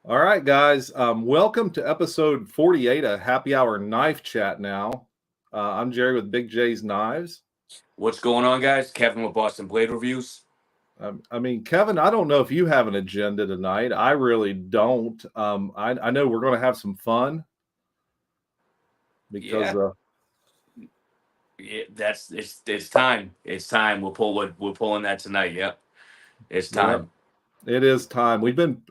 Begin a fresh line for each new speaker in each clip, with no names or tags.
All right, guys. Welcome to episode 48 of Happy Hour Knife Chat now. I'm Jerry with BigJ's Knives.
What's going on, guys? Kevin with Boston Blade Reviews.
Kevin, I don't know if you have an agenda tonight. I really don't. I know we're going to have some fun because
It's time. It's time. We're pulling that tonight. Yep. It's time.
It is time. We've been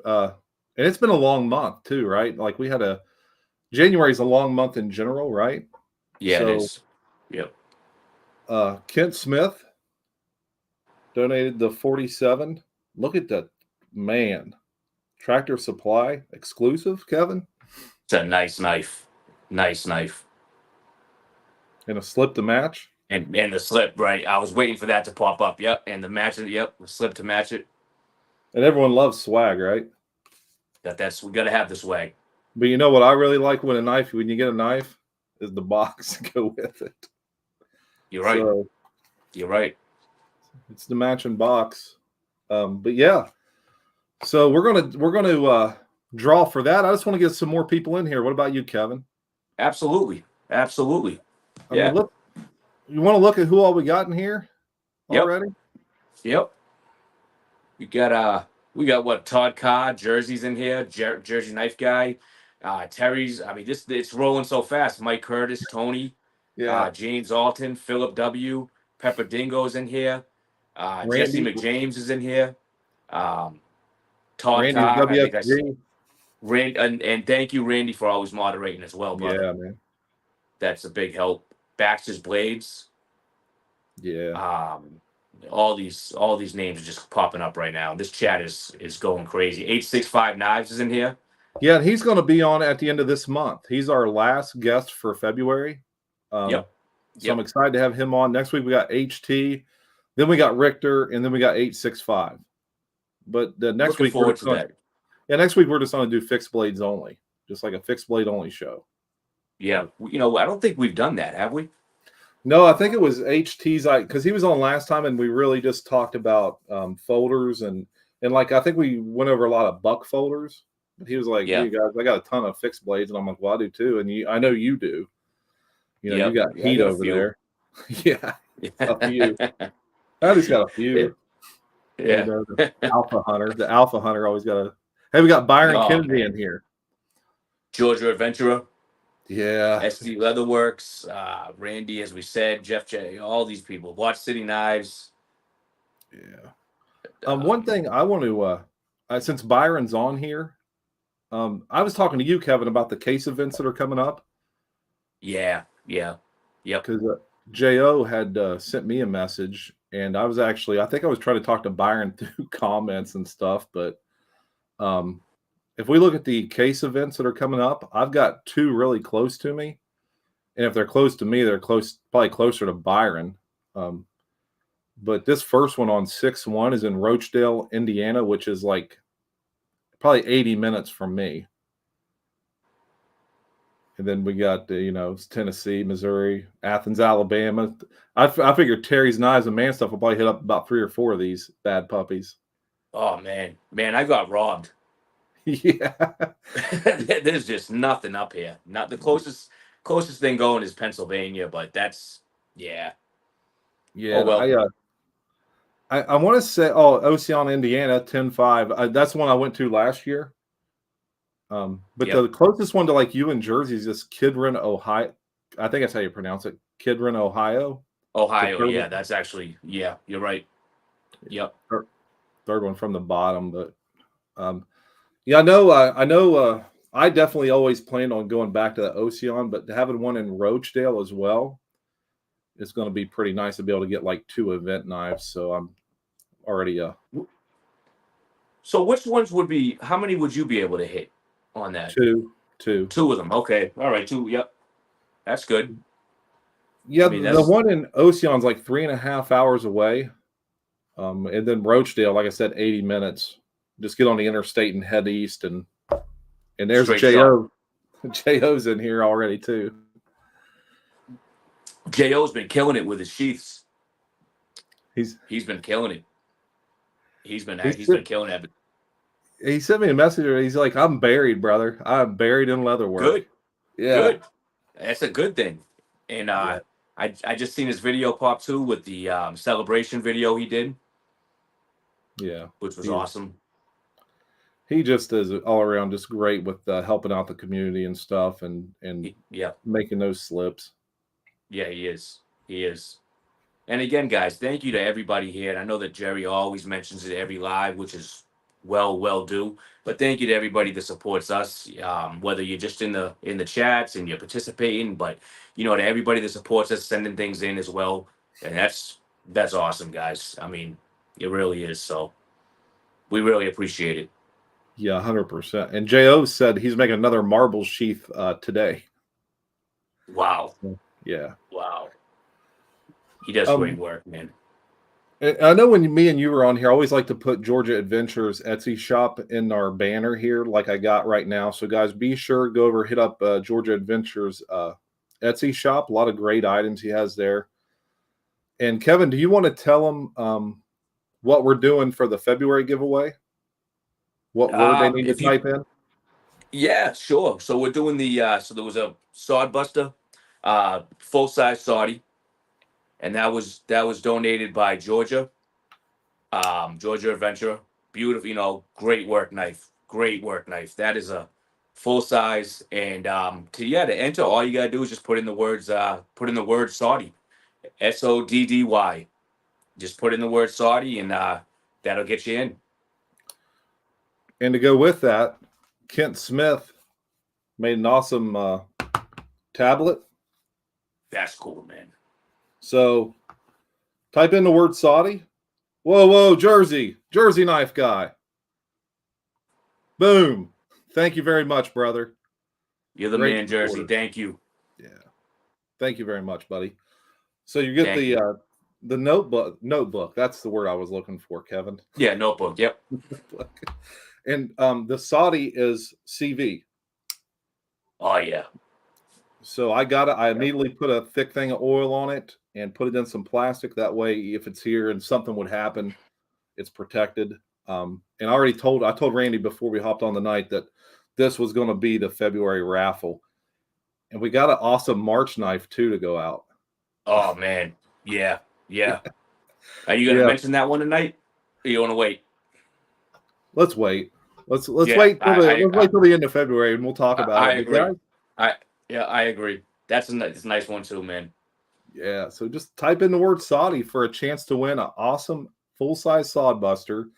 and it's been a long month too, right? Like January's a long month in general, right?
Yeah, it is. Yep.
Kent Smth donated the 47. Look at that, man. Tractor Supply exclusive, Kevin.
It's a nice knife. Nice knife.
And a slip to match.
And the slip, right? I was waiting for that to pop up. Yep. And the match it. Yep. The slip to match it.
And everyone loves swag, right?
We got to have the swag.
But you know what I really like when you get a knife, is the box to go with it.
You're right. You're right.
It's the matching box. But yeah. So we're gonna draw for that. I just want to get some more people in here. What about you, Kevin?
Absolutely. Yeah.
You want to look at who all we got in here already?
Yep. We got what, Todd Carr, Jersey's in here, Jersey Knife Guy, Terry's. I mean, it's rolling so fast. Mike Curtis, Tony, James Alton, Philip W, Pepper Dingo's in here, Jesse McJames is in here, Todd
Randy
Carr,
WFG.
And thank you, Randy, for always moderating as well, brother.
Yeah, man.
That's a big help. Baxter's Blades.
Yeah.
All these names are just popping up right now. This chat is going crazy. 865 Knives is in here.
Yeah, he's going to be on at the end of this month. He's our last guest for February. So I'm excited to have him on. Next week we got HT, then we got Richter, and then we got 865. But the next week we're just going to do fixed blades only, just like a fixed blade only show.
Yeah, I don't think we've done that, have we?
No, I think it was HT's, because he was on last time, and we really just talked about folders and like I think we went over a lot of buck folders. But he was like, "Hey guys, I got a ton of fixed blades," and I'm like, "Well, I do too," and I know you do. You got heat over there. Yeah, a few. I just got a few.
Yeah,
the Alpha Hunter. The Alpha Hunter always got a. Hey, we got ByronK Kennedy in here.
Georgia Adventurer.
Yeah.
SD LeatherWorks, Randy, as we said, Jeff J, all these people. Watch City Knives.
Yeah. One thing I want to, since Byron's on here, I was talking to you, Kevin, about the case events that are coming up.
Yeah. Yep.
Because J.O. had sent me a message, and I think I was trying to talk to Byron through comments and stuff, but if we look at the case events that are coming up, I've got two really close to me. And if they're close to me, they're probably closer to Byron. But this first one on 6/1 is in Rochdale, Indiana, which is like probably 80 minutes from me. And then we got, Tennessee, Missouri, Athens, Alabama. I figured Terry's Knives and Man Stuff will probably hit up about 3 or 4 of these bad puppies.
Oh, man, I got robbed.
Yeah.
There's just nothing up here. Not the closest thing going is Pennsylvania, but that's
Yeah.
Oh, well.
I want to say Oceana, Indiana, 10-5. That's the one I went to last year. But the closest one to like you in Jersey is just Kidron, Ohio. I think that's how you pronounce it. Kidron, Ohio.
Yeah, that's actually, you're right. Yep.
Third one from the bottom, but I know. I definitely always planned on going back to the Ocean, but having one in Rochdale as well, it's going to be pretty nice to be able to get like 2 event knives. So I'm already.
So which ones would be? How many would you be able to hit on that?
2.
2 of them. Okay. All right. 2. Yep. That's good.
Yeah, the one in Ocean's like 3.5 hours away, and then Rochdale, like I said, 80 minutes. Just get on the interstate and head east, and there's J.O. J.O.'s in here already too.
J.O.'s been killing it with his sheaths.
He's
been killing it. He's been killing it.
he sent me a message. He's like, "I'm buried, brother. I'm buried in leather work."
Good,
Yeah,
good. That's a good thing. And
yeah,
I just seen his video pop too with the celebration video he did,
yeah.
which was
He's
awesome.
he just is all around just great with helping out the community and stuff, and
Yeah,
making those slips.
yeah, he is. He is. And again, guys, thank you to everybody here. And I know that Jerry always mentions it every live, which is well due. But thank you to everybody that supports us, whether you're just in the chats and you're participating, but to everybody that supports us, sending things in as well. And that's awesome, guys. I mean, it really is. So we really appreciate it.
Yeah, 100%. And Jo said he's making another marble sheath today.
Wow,
Yeah.
wow. He does great
Um,
work, man.
I know when me and you were on here, I always like to put Georgia Adventures Etsy shop in our banner here, like I got right now. So, guys, be sure go over hit up Georgia Adventures Etsy shop. A lot of great items he has there. And Kevin, do you want to tell them what we're doing for the February giveaway? What word they need to
If you
type in?
Yeah, sure. So we're doing so there was a Sodbuster, full size Saudi, and that was donated by Georgia, Georgia Adventure. Beautiful, great work knife. Great work knife. That is a full size, and to enter, all you gotta do is just put in the word Saudi, Soddy. Just put in the word Saudi, and that'll get you in.
And to go with that, Kent Smith made an awesome tablet.
That's cool, man.
So type in the word Saudi. Whoa, Jersey knife guy. Boom. Thank you very much, brother.
You're the
Great
man, Jersey.
supporter.
Thank you.
Yeah. Thank you very much, buddy. So you get
Thank you.
the notebook. That's the word I was looking for, Kevin.
Yeah, notebook. Yep.
And the Saudi is CV.
Oh yeah.
So I immediately put a thick thing of oil on it and put it in some plastic. That way, if it's here and something would happen, it's protected. And I told Randy before we hopped on the night that this was going to be the February raffle. And we got an awesome March knife too to go out.
Oh man. Yeah. Yeah. Are you gonna
Yeah,
mention that one tonight? Or you want to wait?
let's wait. Let's
Yeah,
let's wait till the end of February and we'll talk about
I
it. But guys,
agree. I Yeah, I agree. It's a nice one too, man.
yeah, so just type in the word Saudi for a chance to win an awesome full-size sodbuster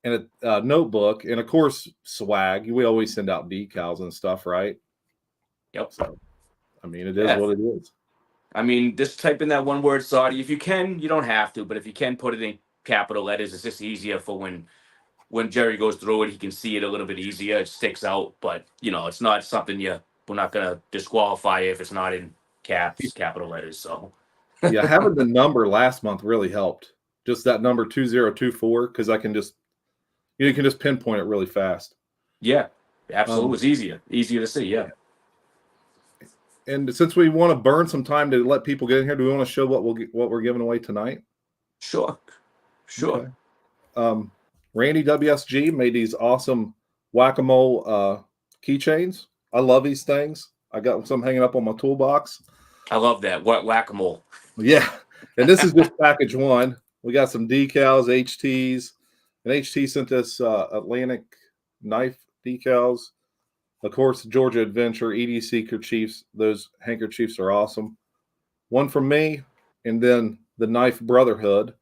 and a notebook, and of course swag. We always send out decals and stuff, right?
Yep.
So I mean, it is
Yeah.
what it is.
I mean, just type in that one word Saudi. If you can, you don't have to, but if you can put it in capital letters, it's just easier for when Jerry goes through it, he can see it a little bit easier. It sticks out, but it's not something we're not gonna disqualify if it's not in capital letters. So
Yeah, having the number last month really helped. Just that number 2024, because I can just you can just pinpoint it really fast.
yeah, absolutely,
Um,
it's easier to see. Yeah,
and since we want to burn some time to let people get in here, do we want to show what we're giving away tonight?
sure, sure.
Okay. Randy WSG made these awesome whack-a-mole keychains. I love these things. I got some hanging up on my toolbox.
I love that. What whack-a-mole?
Yeah, and this is just package one. We got some decals, HTs, and HT sent us Atlantic knife decals. Of course, Georgia Adventure, EDC kerchiefs. Those handkerchiefs are awesome. One from me, and then the Knife Brotherhood.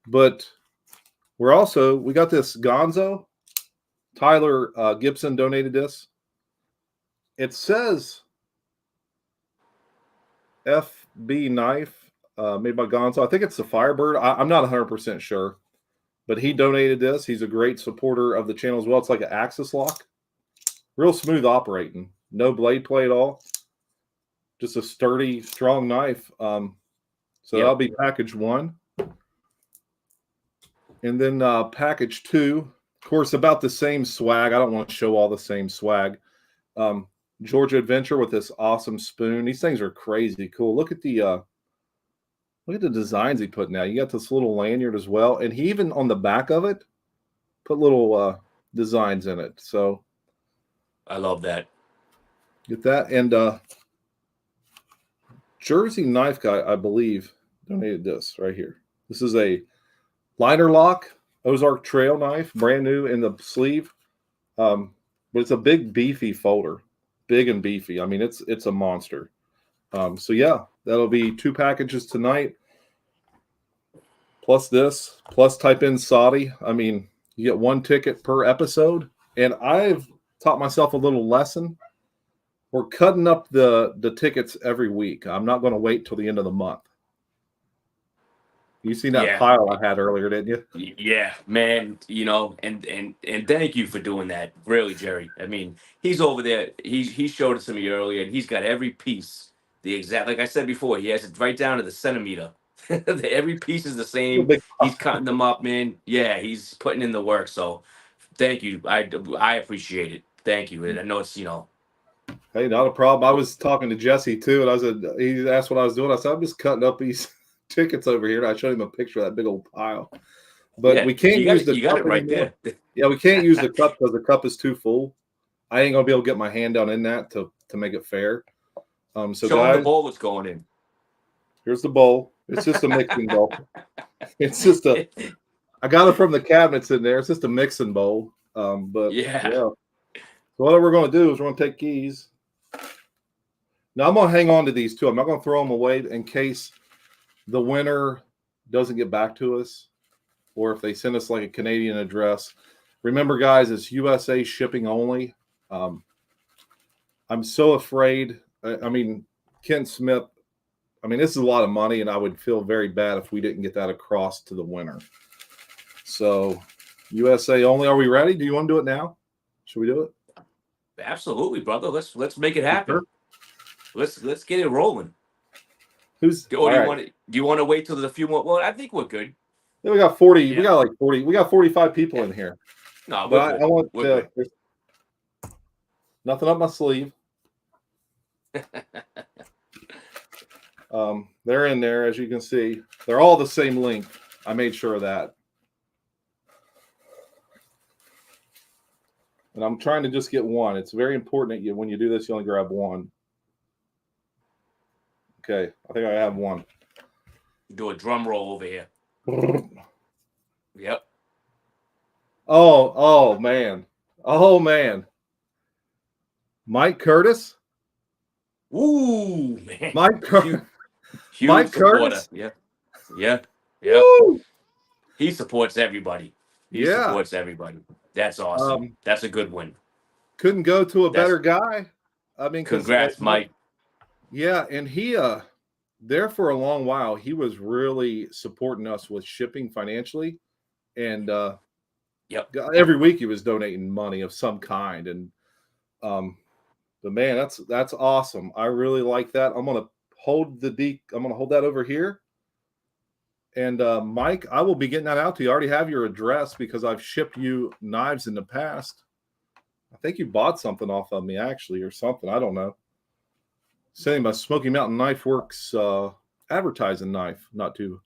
But we got this Gonzo. Tyler Gibson donated this. It says FB knife made by Gonzo. I think it's the Firebird. I'm not 100% sure, but he donated this. He's a great supporter of the channel as well. It's like an axis lock. Real smooth operating. No blade play at all. Just a sturdy, strong knife. So that'll be package one. And then package two, of course, about the same swag. I don't want to show all the same swag. Georgia Adventure with this awesome spoon. These things are crazy cool. Look at the designs he put now. You got this little lanyard as well, and he even on the back of it put little designs in it. So
I love that.
get that. And Jersey Knife Guy, I believe, donated this right here. This is a liner lock Ozark Trail knife, brand new in the sleeve. But it's a big, beefy folder, big and beefy. I mean, it's a monster. So yeah, that'll be 2 packages tonight. Plus this, plus type in Saudi. I mean, you get 1 ticket per episode. And I've taught myself a little lesson. We're cutting up the tickets every week. I'm not going to wait till the end of the month. You seen that pile I had earlier, didn't you?
Yeah, man. And thank you for doing that. Really, Jerry. I mean, he's over there. He showed it to me earlier, and he's got every piece the exact. Like I said before, he has it right down to the centimeter. Every piece is the same. He's cutting them up, man. Yeah, he's putting in the work. So, thank you. I appreciate it. Thank you. I know it's
Hey, not a problem. I was talking to Jesse too, and he asked what I was doing. I said, I'm just cutting up these tickets over here. And I showed him a picture of that big old pile. But we can't use the cup. You got it right there. Yeah, we can't use the cup because the cup is too full. I ain't gonna be able to get my hand down in that to make it fair. So
show
guys,
the bowl that's going in.
Here's the bowl. It's just a mixing bowl. It's just I got it from the cabinets in there. It's just a mixing bowl. But yeah. So what we're gonna do is we're gonna take these. Now I'm gonna hang on to these too. I'm not gonna throw them away in case the winner doesn't get back to us, or if they send us like a Canadian address. Remember, guys, it's USA shipping only. I'm so afraid. I mean, Ken Smith. I mean, this is a lot of money, and I would feel very bad if we didn't get that across to the winner. So, USA only. Are we ready? Do you want to do it now? Should we do it?
Absolutely, brother. Let's make it happen. Sure. Let's get it rolling.
Do
you want to wait till there's a few more? Well, I think we're good.
Yeah, we got 40. Yeah. We got like 40. We got 45 people in here.
No, but
I want nothing up my sleeve. They're in there, as you can see. They're all the same length. I made sure of that. And I'm trying to just get one. It's very important that when you do this, you only grab one. Okay, I think I have one.
Do a drum roll over here. Yep.
Oh man. Oh man. Mike Curtis.
Ooh, man.
Mike Curtis.
Huge
Mike
supporter.
Curtis.
Yeah. He supports everybody. He supports everybody. That's awesome. That's a good win.
Couldn't go to a better guy. I mean,
congrats, Mike.
Yeah, and he there for a long while, he was really supporting us with shipping financially. And every week he was donating money of some kind. And but man, that's awesome. I really like that. I'm gonna hold that over here. And Mike, I will be getting that out to you. I already have your address because I've shipped you knives in the past. I think you bought something off of me actually, or something. I don't know. Sending my Smoky Mountain Knife Works advertising knife, not too.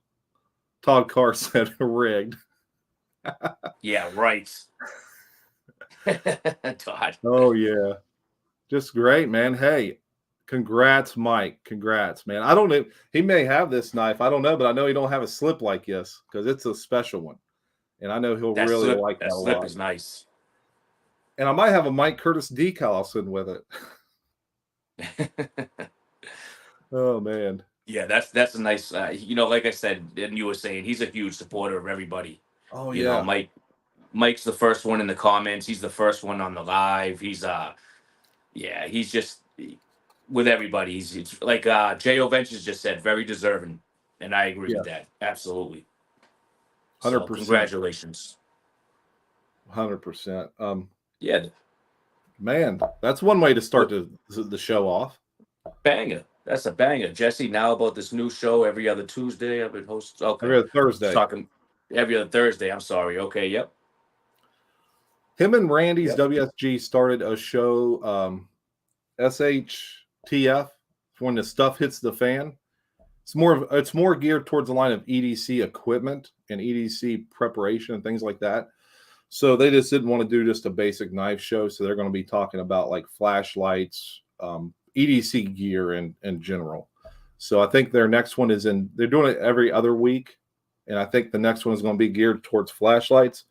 Todd Carr said rigged.
Yeah, right. Todd.
Oh yeah, just great, man. Hey, congrats, Mike. Congrats, man. I don't know. He may have this knife. I don't know, but I know he don't have a slip like this because it's a special one, and I know he'll really like that a lot. That
slip is nice.
And I might have a Mike Curtis decal I'll send with it. Oh man.
Yeah, that's a nice. Like I said, and you were saying, he's a huge supporter of everybody.
Oh yeah.
Mike's the first one in the comments. He's the first one on the live. He's he's just with everybody. It's like J.O.Ventures just said, very deserving, and I agree with that. Absolutely.
100%.
Congratulations.
100%.
Yeah.
Man, that's one way to start the show off.
Banger. That's a banger. Jesse, now about this new show every other Tuesday. I've been hosting. Okay.
Every other Thursday.
Talking every other Thursday. I'm sorry. Okay. Yep.
Him and Randy's WSG started a show, SHTF, when the stuff hits the fan. It's more geared towards the line of EDC equipment and EDC preparation and things like that. So they just didn't want to do just a basic knife show. So they're going to be talking about like flashlights, EDC gear in general. So I think their next one is they're doing it every other week. And I think the next one is going to be geared towards flashlights.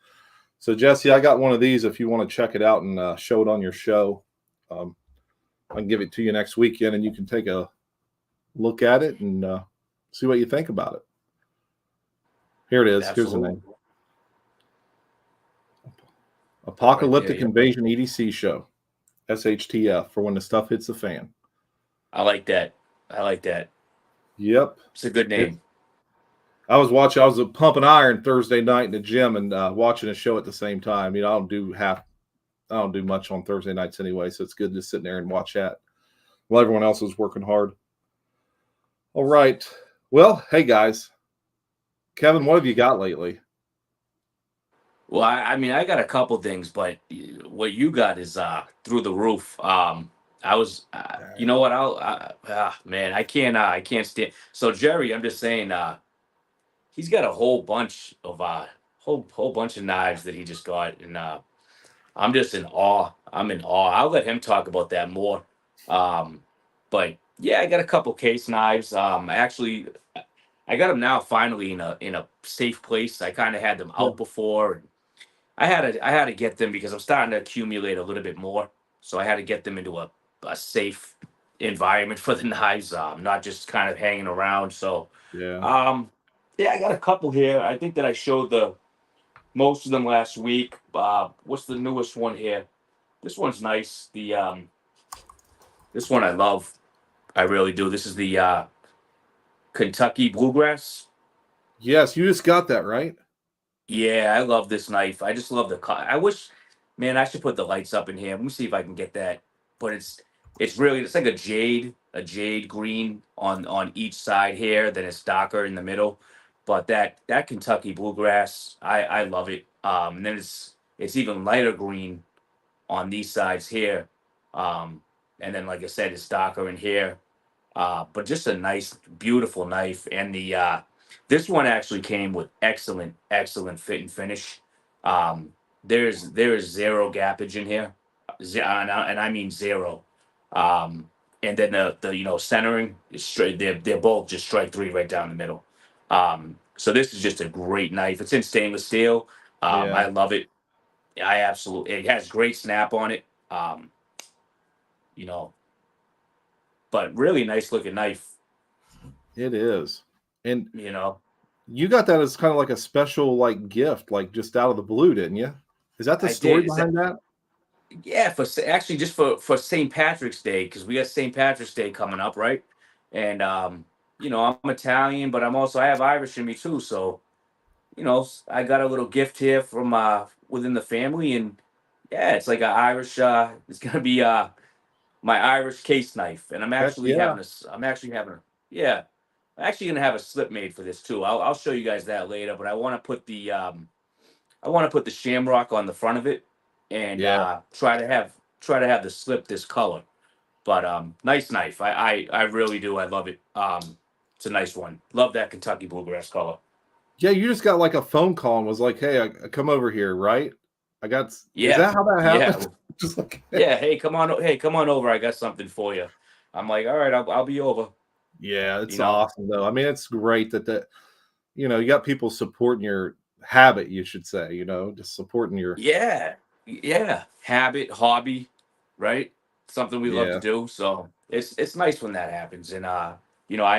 So Jesse, I got one of these if you want to check it out and show it on your show. I can give it to you next weekend and you can take a look at it and see what you think about it. Here it is.
Absolutely.
Here's the name. Apocalyptic
Right there,
Invasion EDC Show. SHTF for when the stuff hits the fan.
I like that. I like that.
Yep.
It's a good name.
I was pumping iron Thursday night in the gym and watching a show at the same time. You know, I don't do much on Thursday nights anyway, so it's good just sitting there and watch that while everyone else is working hard. All right. Well, hey guys. Kevin, what have you got lately?
Well, I mean, I got a couple things, but what you got is through the roof. I was, you know what? Man, I can't stand. So Jerry, I'm just saying, he's got a whole bunch of whole bunch of knives that he just got, and I'm just in awe. I'm in awe. I'll let him talk about that more. But yeah, I got a couple case knives. Actually, I got them now finally in a safe place. I kind of had them out before. I had to get them because I'm starting to accumulate a little bit more. So I had to get them into a safe environment for the knives, not just kind of hanging around. So yeah, I got a couple here. I think that I showed the most of them last week. What's the newest one here? This one's nice. This one I love. I really do. This is the Kentucky Bluegrass.
Yes, you just got that, right?
Yeah, I love this knife. I just love the cut. I wish, man, I should put the lights up in here. Let me see if I can get that. But it's like a jade green on each side here. Then it's darker in the middle. But that Kentucky Bluegrass, I love it. And then it's even lighter green on these sides here. And then like I said, it's darker in here. But just a nice, beautiful knife. And this one actually came with excellent fit and finish. There is zero gappage in here, and I mean zero. And then the centering is straight. They're both just strike three right down the middle. So this is just a great knife. It's in stainless steel. I love it. It has great snap on it. You know, but really nice looking knife.
It is. And you got that as kind of like a special like gift, like just out of the blue, didn't you? Is that the story behind that?
Yeah, actually just for St. Patrick's Day, because we got St. Patrick's Day coming up, right? And I'm Italian, but I have Irish in me too. So, I got a little gift here from within the family, and yeah, it's like an Irish. It's gonna be my Irish case knife, and I'm actually having yeah, I'm actually gonna have a slip made for this too. I'll show you guys that later, but I want to put the shamrock on the front of it and try to have the slip this color. But nice knife. I really do. I love it. It's a nice one. Love that Kentucky Bluegrass color.
Yeah, you just got like a phone call and was like, "Hey, I come over here, right?" Is that how that happened? Just like
yeah, hey, come on over. I got something for you. I'm like, all right, I'll be over.
Yeah, it's awesome though. I mean, it's great that you got people supporting your habit, you should say, just supporting your
habit, hobby, right? Something we love to
Yeah.
do. So it's nice when that happens. And I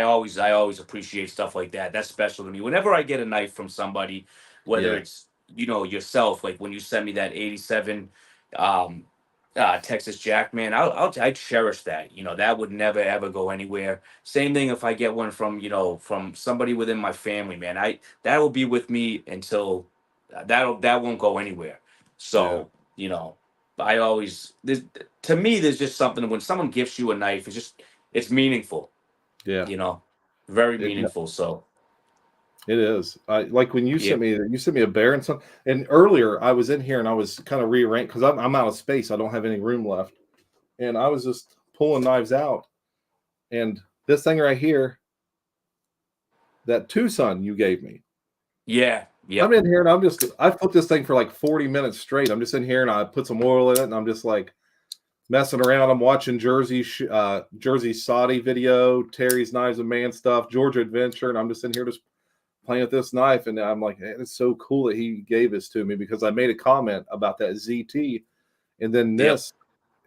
always appreciate stuff like that. That's special to me. Whenever I get a knife from somebody, whether it's yourself, like when you send me that 87 um Texas Jack, man, I cherish that. That would never ever go anywhere. Same thing if I get one from somebody within my family, man. That will be with me until that won't go anywhere. So, I always to me there's just something when someone gifts you a knife, it's meaningful.
Yeah.
Very meaningful. So
it is. Like when you
yeah.
sent me a bear and something. And earlier I was in here and I was kind of rearranging because I'm out of space. I don't have any room left. And I was just pulling knives out. And this thing right here, that Tucson you gave me.
Yeah. Yep.
I'm in here and I put this thing for like 40 minutes straight. I'm just in here and I put some oil in it and I'm just like messing around. I'm watching Jersey Saudi video, Terry's Knives and Man stuff, Georgia Adventure, and I'm just in here just playing with this knife. And I'm like, hey, it's so cool that he gave this to me because I made a comment about that ZT, and then this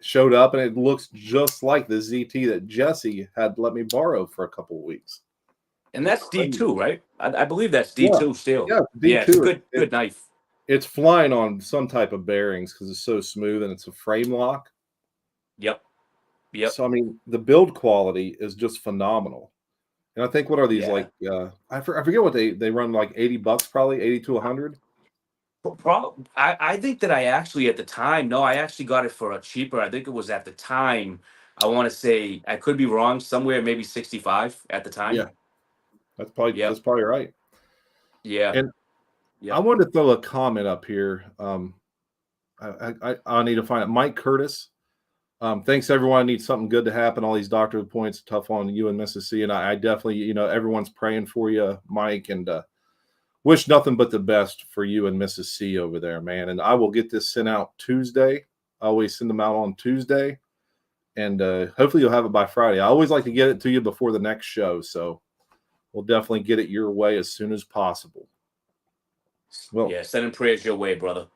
showed up and it looks just like the ZT that Jesse had let me borrow for a couple of weeks.
And that's D2, right? I believe that's D2
Yeah.
still.
Yeah, D2.
Yeah, it's a good knife.
It's flying on some type of bearings because it's so smooth and it's a frame lock.
Yep.
So, I mean, the build quality is just phenomenal. And I think what are these like? I forget what they run, like $80, probably 80 to 100.
I think that I actually at the time, no, I actually got it for a cheaper. I think it was at the time. I want to say I could be wrong, somewhere maybe 65 at the time.
Yeah, that's probably right.
Yeah.
And I wanted to throw a comment up here. I need to find it. Mike Curtis. Thanks everyone. I need something good to happen. All these doctor points tough on you and Mrs. C. And I definitely, everyone's praying for you, Mike, and wish nothing but the best for you and Mrs. C over there, man. And I will get this sent out Tuesday. I always send them out on Tuesday. And hopefully you'll have it by Friday. I always like to get it to you before the next show. So we'll definitely get it your way as soon as possible. Well,
yeah, sending prayers your way, brother.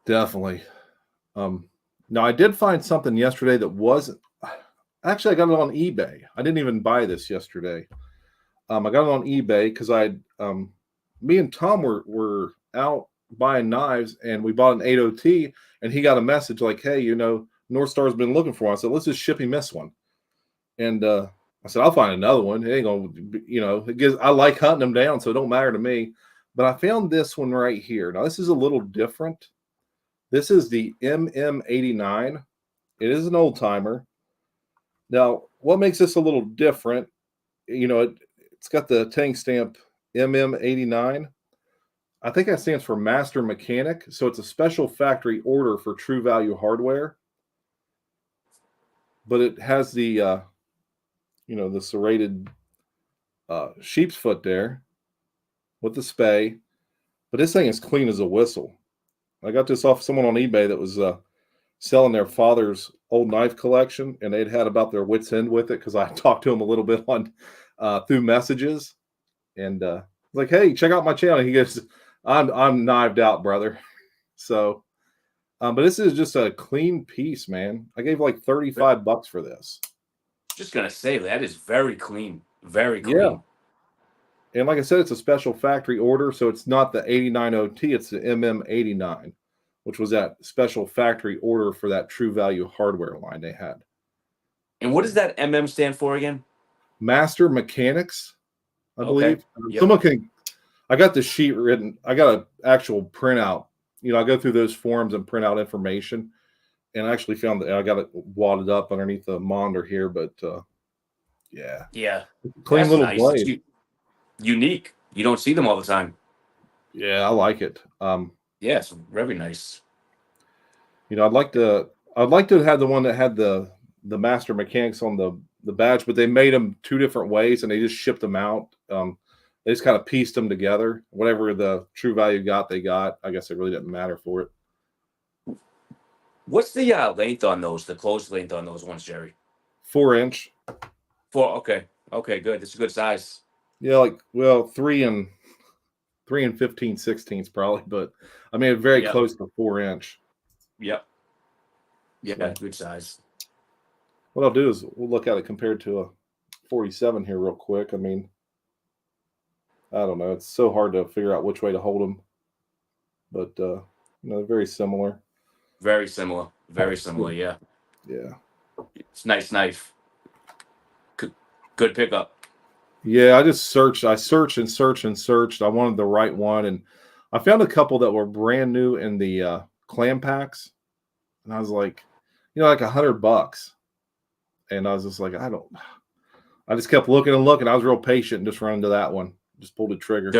Definitely. Now I did find something yesterday that wasn't actually, I got it on eBay. I didn't even buy this yesterday. I got it on eBay because me and Tom were out buying knives and we bought an 8OT and he got a message like, hey, North Star's been looking for one. I said, let's just ship him this one. And I said, I'll find another one. It ain't gonna, I like hunting them down, so it don't matter to me. But I found this one right here. Now this is a little different. This is the MM89. It is an old timer. Now, what makes this a little different? It's got the tank stamp MM89. I think that stands for Master Mechanic. So it's a special factory order for True Value hardware. But it has the, the serrated sheep's foot there with the spay. But this thing is clean as a whistle. I got this off someone on eBay that was selling their father's old knife collection, and they'd had about their wits end with it because I talked to him a little bit on through messages, and like, hey, check out my channel. He goes, I'm knived out, brother. So, but this is just a clean piece, man. I gave like $35 for this.
Just gonna say that is very clean, very clean.
Yeah. And like I said, it's a special factory order, so it's not the 89 OT, it's the MM89, which was that special factory order for that True Value hardware line they had.
And what does that MM stand for again?
Master Mechanics, I believe.
Yep.
Someone I got the sheet written. I got an actual printout. I go through those forums and print out information. And I actually found that I got it wadded up underneath the monitor here, but yeah.
Yeah.
Clean little blade.
Unique. You don't see them all the time.
Yeah, I like it.
Yeah, it's very nice.
I'd like to have had the one that had the Master Mechanics on the badge, but they made them two different ways and they just shipped them out. They just kind of pieced them together. Whatever the True Value got, they got. I guess it really didn't matter for it.
What's the length on those? The closed length on those ones, Jerry?
4-inch.
4. Okay, good. It's a good size.
Yeah, 3 and 15/16 probably, but I mean very close to 4-inch.
Yep. Yeah, good size.
What I'll do is we'll look at it compared to a 47 here real quick. I mean, I don't know. It's so hard to figure out which way to hold them, but very similar.
Very similar. Very similar. Yeah.
Yeah.
It's a nice knife. Good pickup.
Yeah, I just searched. I searched and searched and searched. I wanted the right one, and I found a couple that were brand new in the clam packs, and I was like, like $100. And I was just like, I just kept looking and looking. I was real patient and just ran into that one. Just pulled the trigger.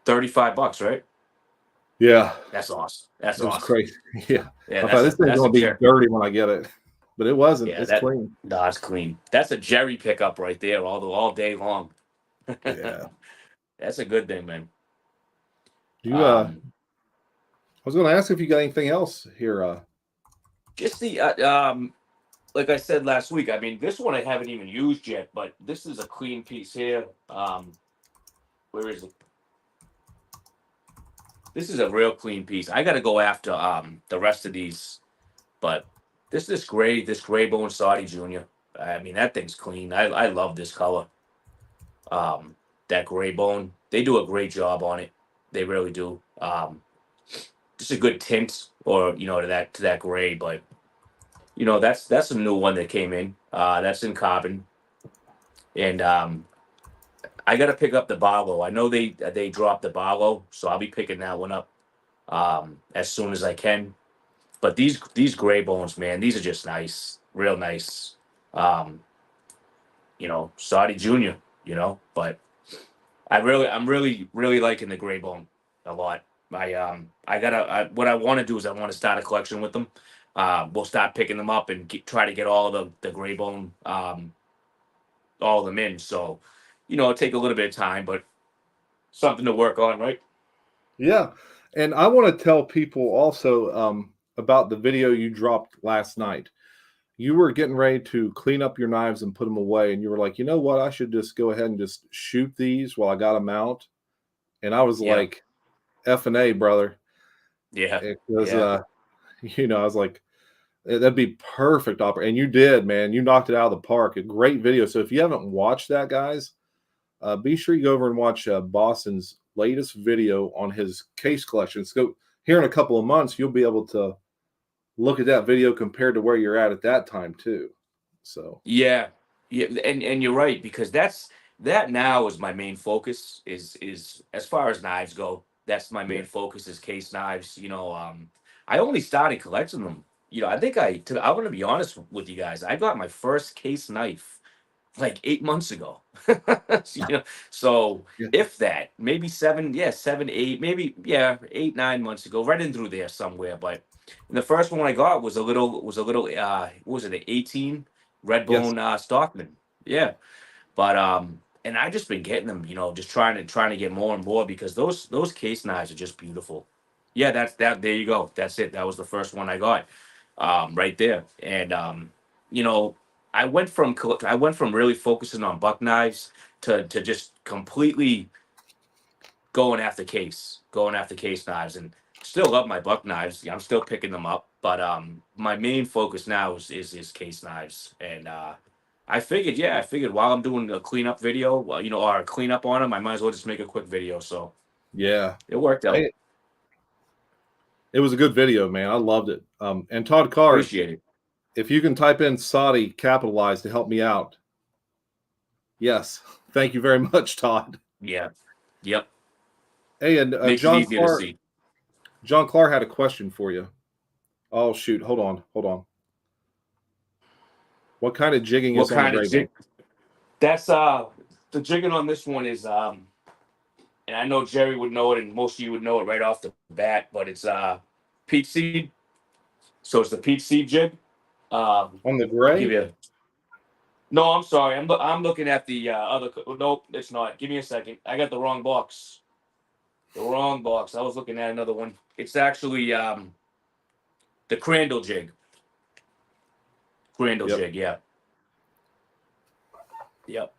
$35, right?
Yeah.
That's awesome. That's
awesome. Crazy. Yeah.
Yeah,
I thought this thing's going to be dirty when I get it. But it wasn't.
Yeah,
it's clean.
No, it's clean. That's a Jerry pickup right there all day long.
Yeah.
That's a good thing, man.
You I was going to ask if you got anything else here.
Just the like I said last week, I mean, this one I haven't even used yet, but this is a clean piece here. Where is it? This is a real clean piece. I got to go after the rest of these, but this gray bone Saudi Junior. I mean, that thing's clean. I love this color. That gray bone. They do a great job on it. They really do. Just a good tint, or to that gray, but that's a new one that came in. That's in carbon, and I got to pick up the Barlow. I know they dropped the Barlow, so I'll be picking that one up as soon as I can. But these gray bones, man, these are just nice, real nice. Saudi Junior. But I'm really liking the gray bone a lot. What I want to do is I want to start a collection with them. We'll start picking them up and try to get all of the gray bone, all of them in. So, it'll take a little bit of time, but something to work on, right?
Yeah. And I want to tell people also about the video you dropped last night. You were getting ready to clean up your knives and put them away. And you were like, you know what? I should just go ahead and just shoot these while I got them out. And I was like, F&A, brother.
Yeah.
Because, I was like, that'd be perfect. And you did, man. You knocked it out of the park. A great video. So if you haven't watched that, guys, be sure you go over and watch Boston's latest video on his case collection. So here in a couple of months, you'll be able to look at that video compared to where you're at that time too. So
yeah, and you're right, because that now is my main focus, is as far as knives go. That's my main focus, is case knives. I only started collecting them. I think I'm going to be honest with you guys. I got my first case knife like 8 months ago. So
yeah.
if that, maybe 7, 8, maybe 8, 9 months ago, right in through there somewhere. But the first one I got was a little what was it, an 18 Redbone Stockman. Yeah. But and I just been getting them, just trying to get more and more, because those case knives are just beautiful. Yeah, there you go. That's it. That was the first one I got. Right there. And you know, I went from really focusing on buck knives to just completely going after case knives, and still love my buck knives. Yeah, I'm still picking them up, but my main focus now is case knives. And I figured while I'm doing a cleanup video, well, or a cleanup on them, I might as well just make a quick video. So
yeah,
it worked out.
It was a good video, man. I loved it. And Todd Carr,
Appreciate it.
if you can type in Saudi capitalized to help me out. Yes. Thank you very much, Todd.
Yeah. Yep.
Hey, and
Makes it easier to see.
John Clark had a question for you. Oh, shoot. Hold on. What kind of jigging is on the gray?
That's the jigging on this one is and I know Jerry would know it, and most of you would know it right off the bat, but it's peach seed. So it's the peach seed jig.
On the gray?
No, I'm sorry. I'm looking at the other. Nope, it's not. Give me a second. I got the wrong box. I was looking at another one. It's actually the Crandall jig. Jig, yeah. Yep.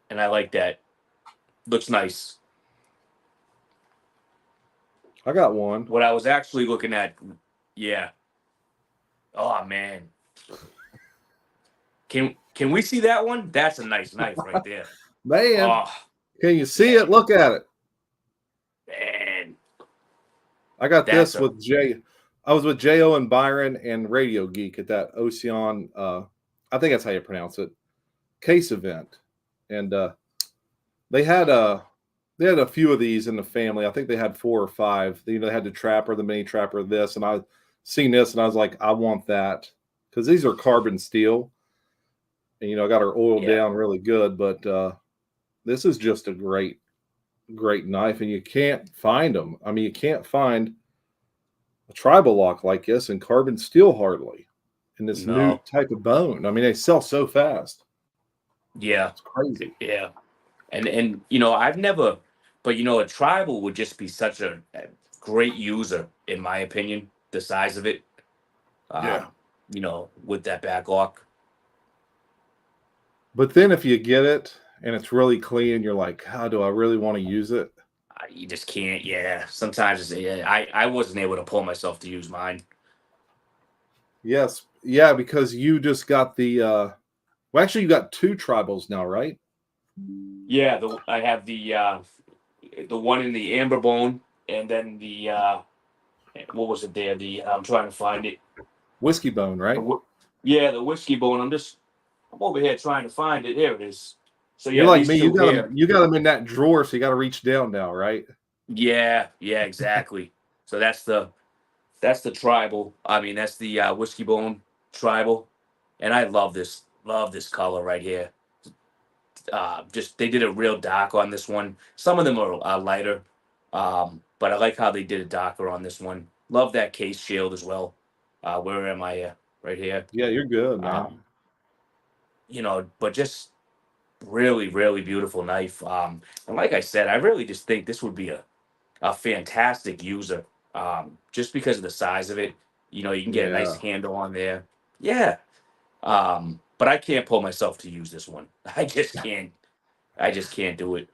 And I like that. Looks nice.
I got one.
What I was actually looking at, yeah. Oh man. Can we see that one? That's a nice knife right there.
Man. Can you see it? Look at it.
Man.
I got this with I was with J.O. and Byron and Radio Geek at that Ocean, I think that's how you pronounce it, case event. And they had a few of these in the family. I think they had 4 or 5. They had the Trapper, the Mini Trapper, this, and I seen this and I was like, I want that, because these are carbon steel, and I got her oiled down really good. But this is just a great knife, and you can't find them. I mean, you can't find a tribal lock like this in carbon steel hardly, in this new type of bone. I mean, they sell so fast.
Yeah,
it's crazy.
Yeah, and I've never, But a tribal would just be such a great user, in my opinion. The size of it,
Yeah.
with that back lock.
But then if you get it and it's really clean, you're like, how do I really want to use it?
You just can't. Yeah, sometimes I wasn't able to pull myself to use mine.
Yes. Yeah, because you just got the well, actually you got 2 tribals now, right?
Yeah, I have the one in the amber bone, and then what was it there? I'm trying to find it.
Whiskey bone, right?
Yeah, the whiskey bone. I'm over here trying to find it. Here it is. So
You're
yeah,
like
these
me. You
two
got them.
here.
You got them in that drawer, so you got to reach down now, right?
Yeah, exactly. So that's the tribal. I mean, that's the whiskey bone tribal, and I love this color right here. Just they did a real dark on this one. Some of them are lighter, but I like how they did it darker on this one. Love that case shield as well. Where am I? Right here.
Yeah, you're good, man.
Um, but just really, really beautiful knife. And like I said, I really just think this would be a fantastic user. Just because of the size of it. You can get a nice
Yeah.
handle on there. Yeah. But I can't pull myself to use this one. I just can't. I just can't do it.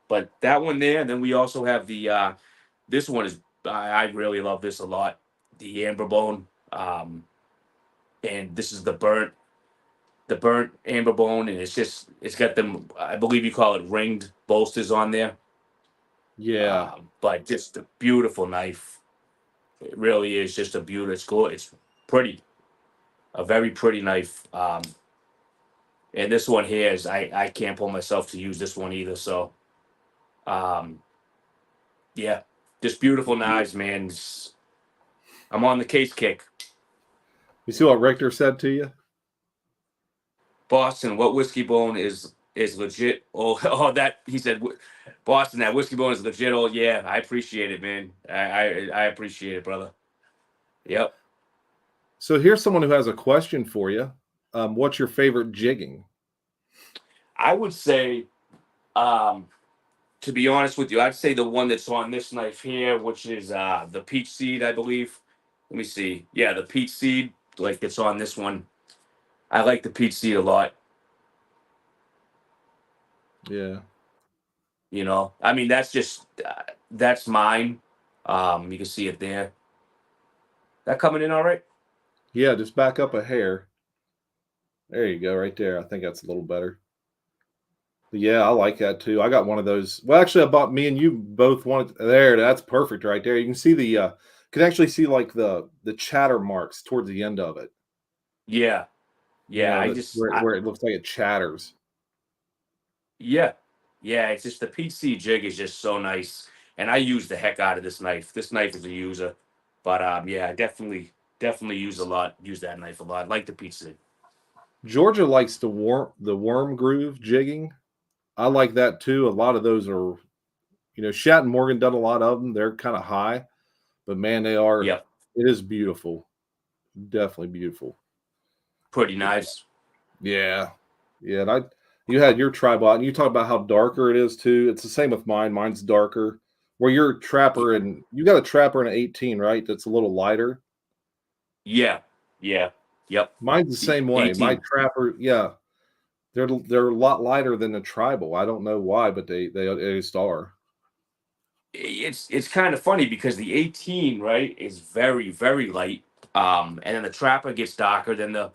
But that one there, and then we also have this one is I really love this a lot. The amber bone. And this is the burnt amber bone, and it's got them. I believe you call it ringed bolsters on there.
Yeah.
But just a beautiful knife. It really is just a beautiful. It's pretty, a very pretty knife. And this one here is I can't pull myself to use this one either. So, um, yeah, just beautiful knives, man. I'm on the case kick.
You see what Richter said to you?
Boston, what whiskey bone is legit? Oh, oh, that he said. Boston, that whiskey bone is legit. Oh, yeah, I appreciate it, man. I appreciate it, brother. Yep.
So here's someone who has a question for you. What's your favorite jigging?
I would say, um, to be honest with you, I'd say the one that's on this knife here, which is the peach seed, I believe. Let me see. Yeah, the peach seed, like it's on this one. I like the peach seed a lot.
Yeah.
I mean, that's mine. You can see it there. That coming in all right?
Yeah, just back up a hair. There you go, right there. I think that's a little better. But yeah, I like that too. I got one of those. Well, actually, I bought me and you both wanted there. That's perfect right there. You can see can actually see like the chatter marks towards the end of it.
Yeah,
You
yeah.
know, that where it looks like it chatters.
Yeah, yeah. It's just the PC jig is just so nice, and I use the heck out of this knife. This knife is a user, but yeah, I definitely use that knife a lot. I like the PC.
Georgia likes the worm groove jigging. I like that too. A lot of those are, Shat and Morgan done a lot of them. They're kind of high, but man, they are.
Yep,
It is beautiful. Definitely beautiful.
pretty nice.
Yeah, yeah. And you had your tribal out, and you talk about how darker it is too. It's the same with mine. Mine's darker. Where your trapper and you got a trapper and an 18, right? That's a little lighter.
Yeah, yeah, yep.
Mine's the same way. My
18.
trapper, yeah, they're a lot lighter than the tribal. I don't know why, but they just are.
It's kind of funny because the 18, right, is very, very light. And then the trapper gets darker than the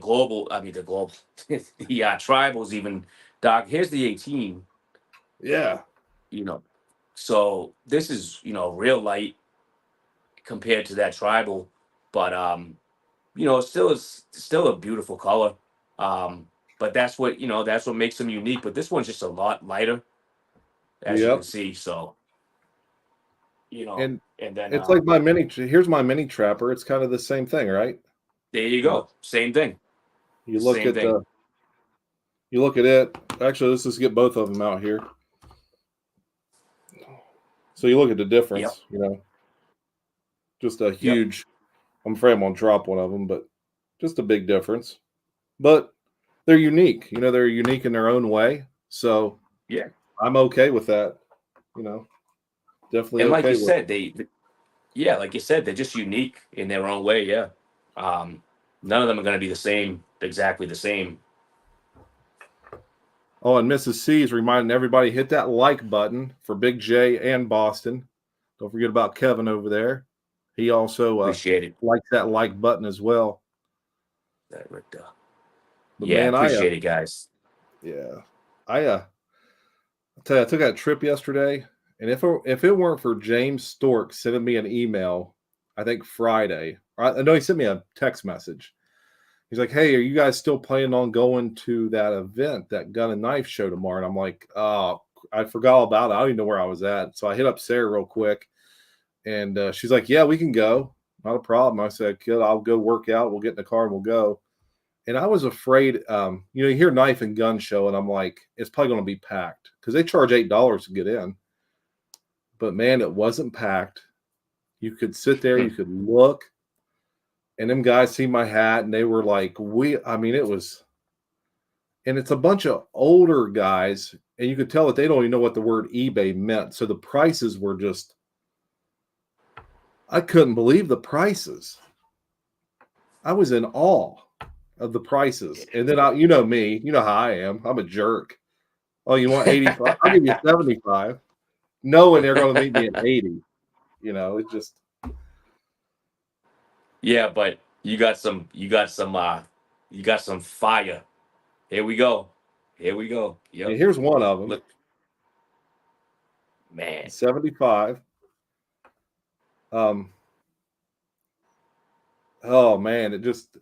global. I mean the global, the tribal's even dark. Here's the 18.
Yeah.
You know, so this is real light compared to that tribal, but it's still a beautiful color. But that's what makes them unique. But this one's just a lot lighter, as you can
Yep.
see. So
And
and then
it's like here's my mini trapper. It's kind of the same thing, right?
there you
Uh,
go. Same thing.
you look
Same
at
thing.
it. Actually, let's just get both of them out here. So you look at the
Yep.
difference, just a
Yep.
huge. I'm afraid I'm gonna drop one of them, but just a big difference. But they're unique. They're unique in their own way. So
Yeah.
I'm okay with that. You know, definitely
And like
okay
you
with
said, yeah, like you said, they're just unique in their own way. Yeah. None of them are going to be the same, exactly the same.
Oh, and Mrs. C is reminding everybody, hit that like button for Big J and Boston. Don't forget about Kevin over there. He also
Appreciate it.
likes that like button as well. But
Yeah,
man,
appreciate it, guys.
I tell you, I took that trip yesterday, and if it weren't for James Stork sending me an email, I think Friday, I know he sent me a text message. He's like, "Hey, are you guys still planning on going to that event, that gun and knife show tomorrow?" And I'm like, "Oh, I forgot all about it. I don't even know where I was at." So I hit up Sarah real quick, and she's like, "Yeah, we can go. Not a problem." I said, "Good, I'll go work out. We'll get in the car and we'll go." And I was afraid, you hear knife and gun show, and I'm like, it's probably going to be packed because they charge $8 to get in. But man, it wasn't packed. You could sit there, you could look, and them guys see my hat, and they were like, it was, and it's a bunch of older guys, and you could tell that they don't even know what the word eBay meant. So the prices were just, I couldn't believe the prices. I was in awe of the prices. And then you know me, you know how I am. I'm a jerk. Oh, you want 85? I'll give you 75. Knowing they're going to meet me at 80. It just.
Yeah, but you got some fire. Here we go. Yep.
Yeah, here's one of them.
Look, man.
75. Oh man,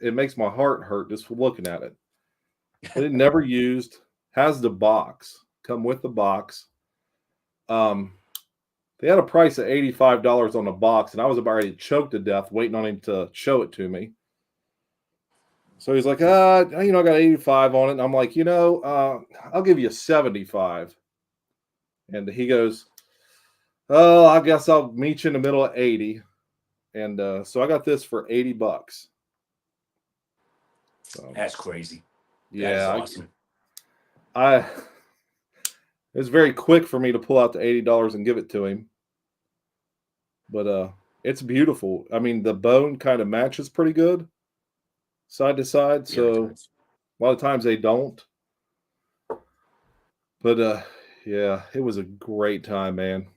it makes my heart hurt just looking at it. But it never used. Has the box. Come with the box. They had a price of $85 on the box, and I was about ready to choke to death waiting on him to show it to me. So he's like, I got 85 on it. And I'm like, I'll give you 75. And he goes, oh, I guess I'll meet you in the middle of 80. And so I got this for $80. So,
That's crazy.
Yeah,
that is awesome.
It was very quick for me to pull out the $80 and give it to him. But it's beautiful. I mean, the bone kind of matches pretty good side to side. So a lot of times they don't. But yeah, it was a great time, man.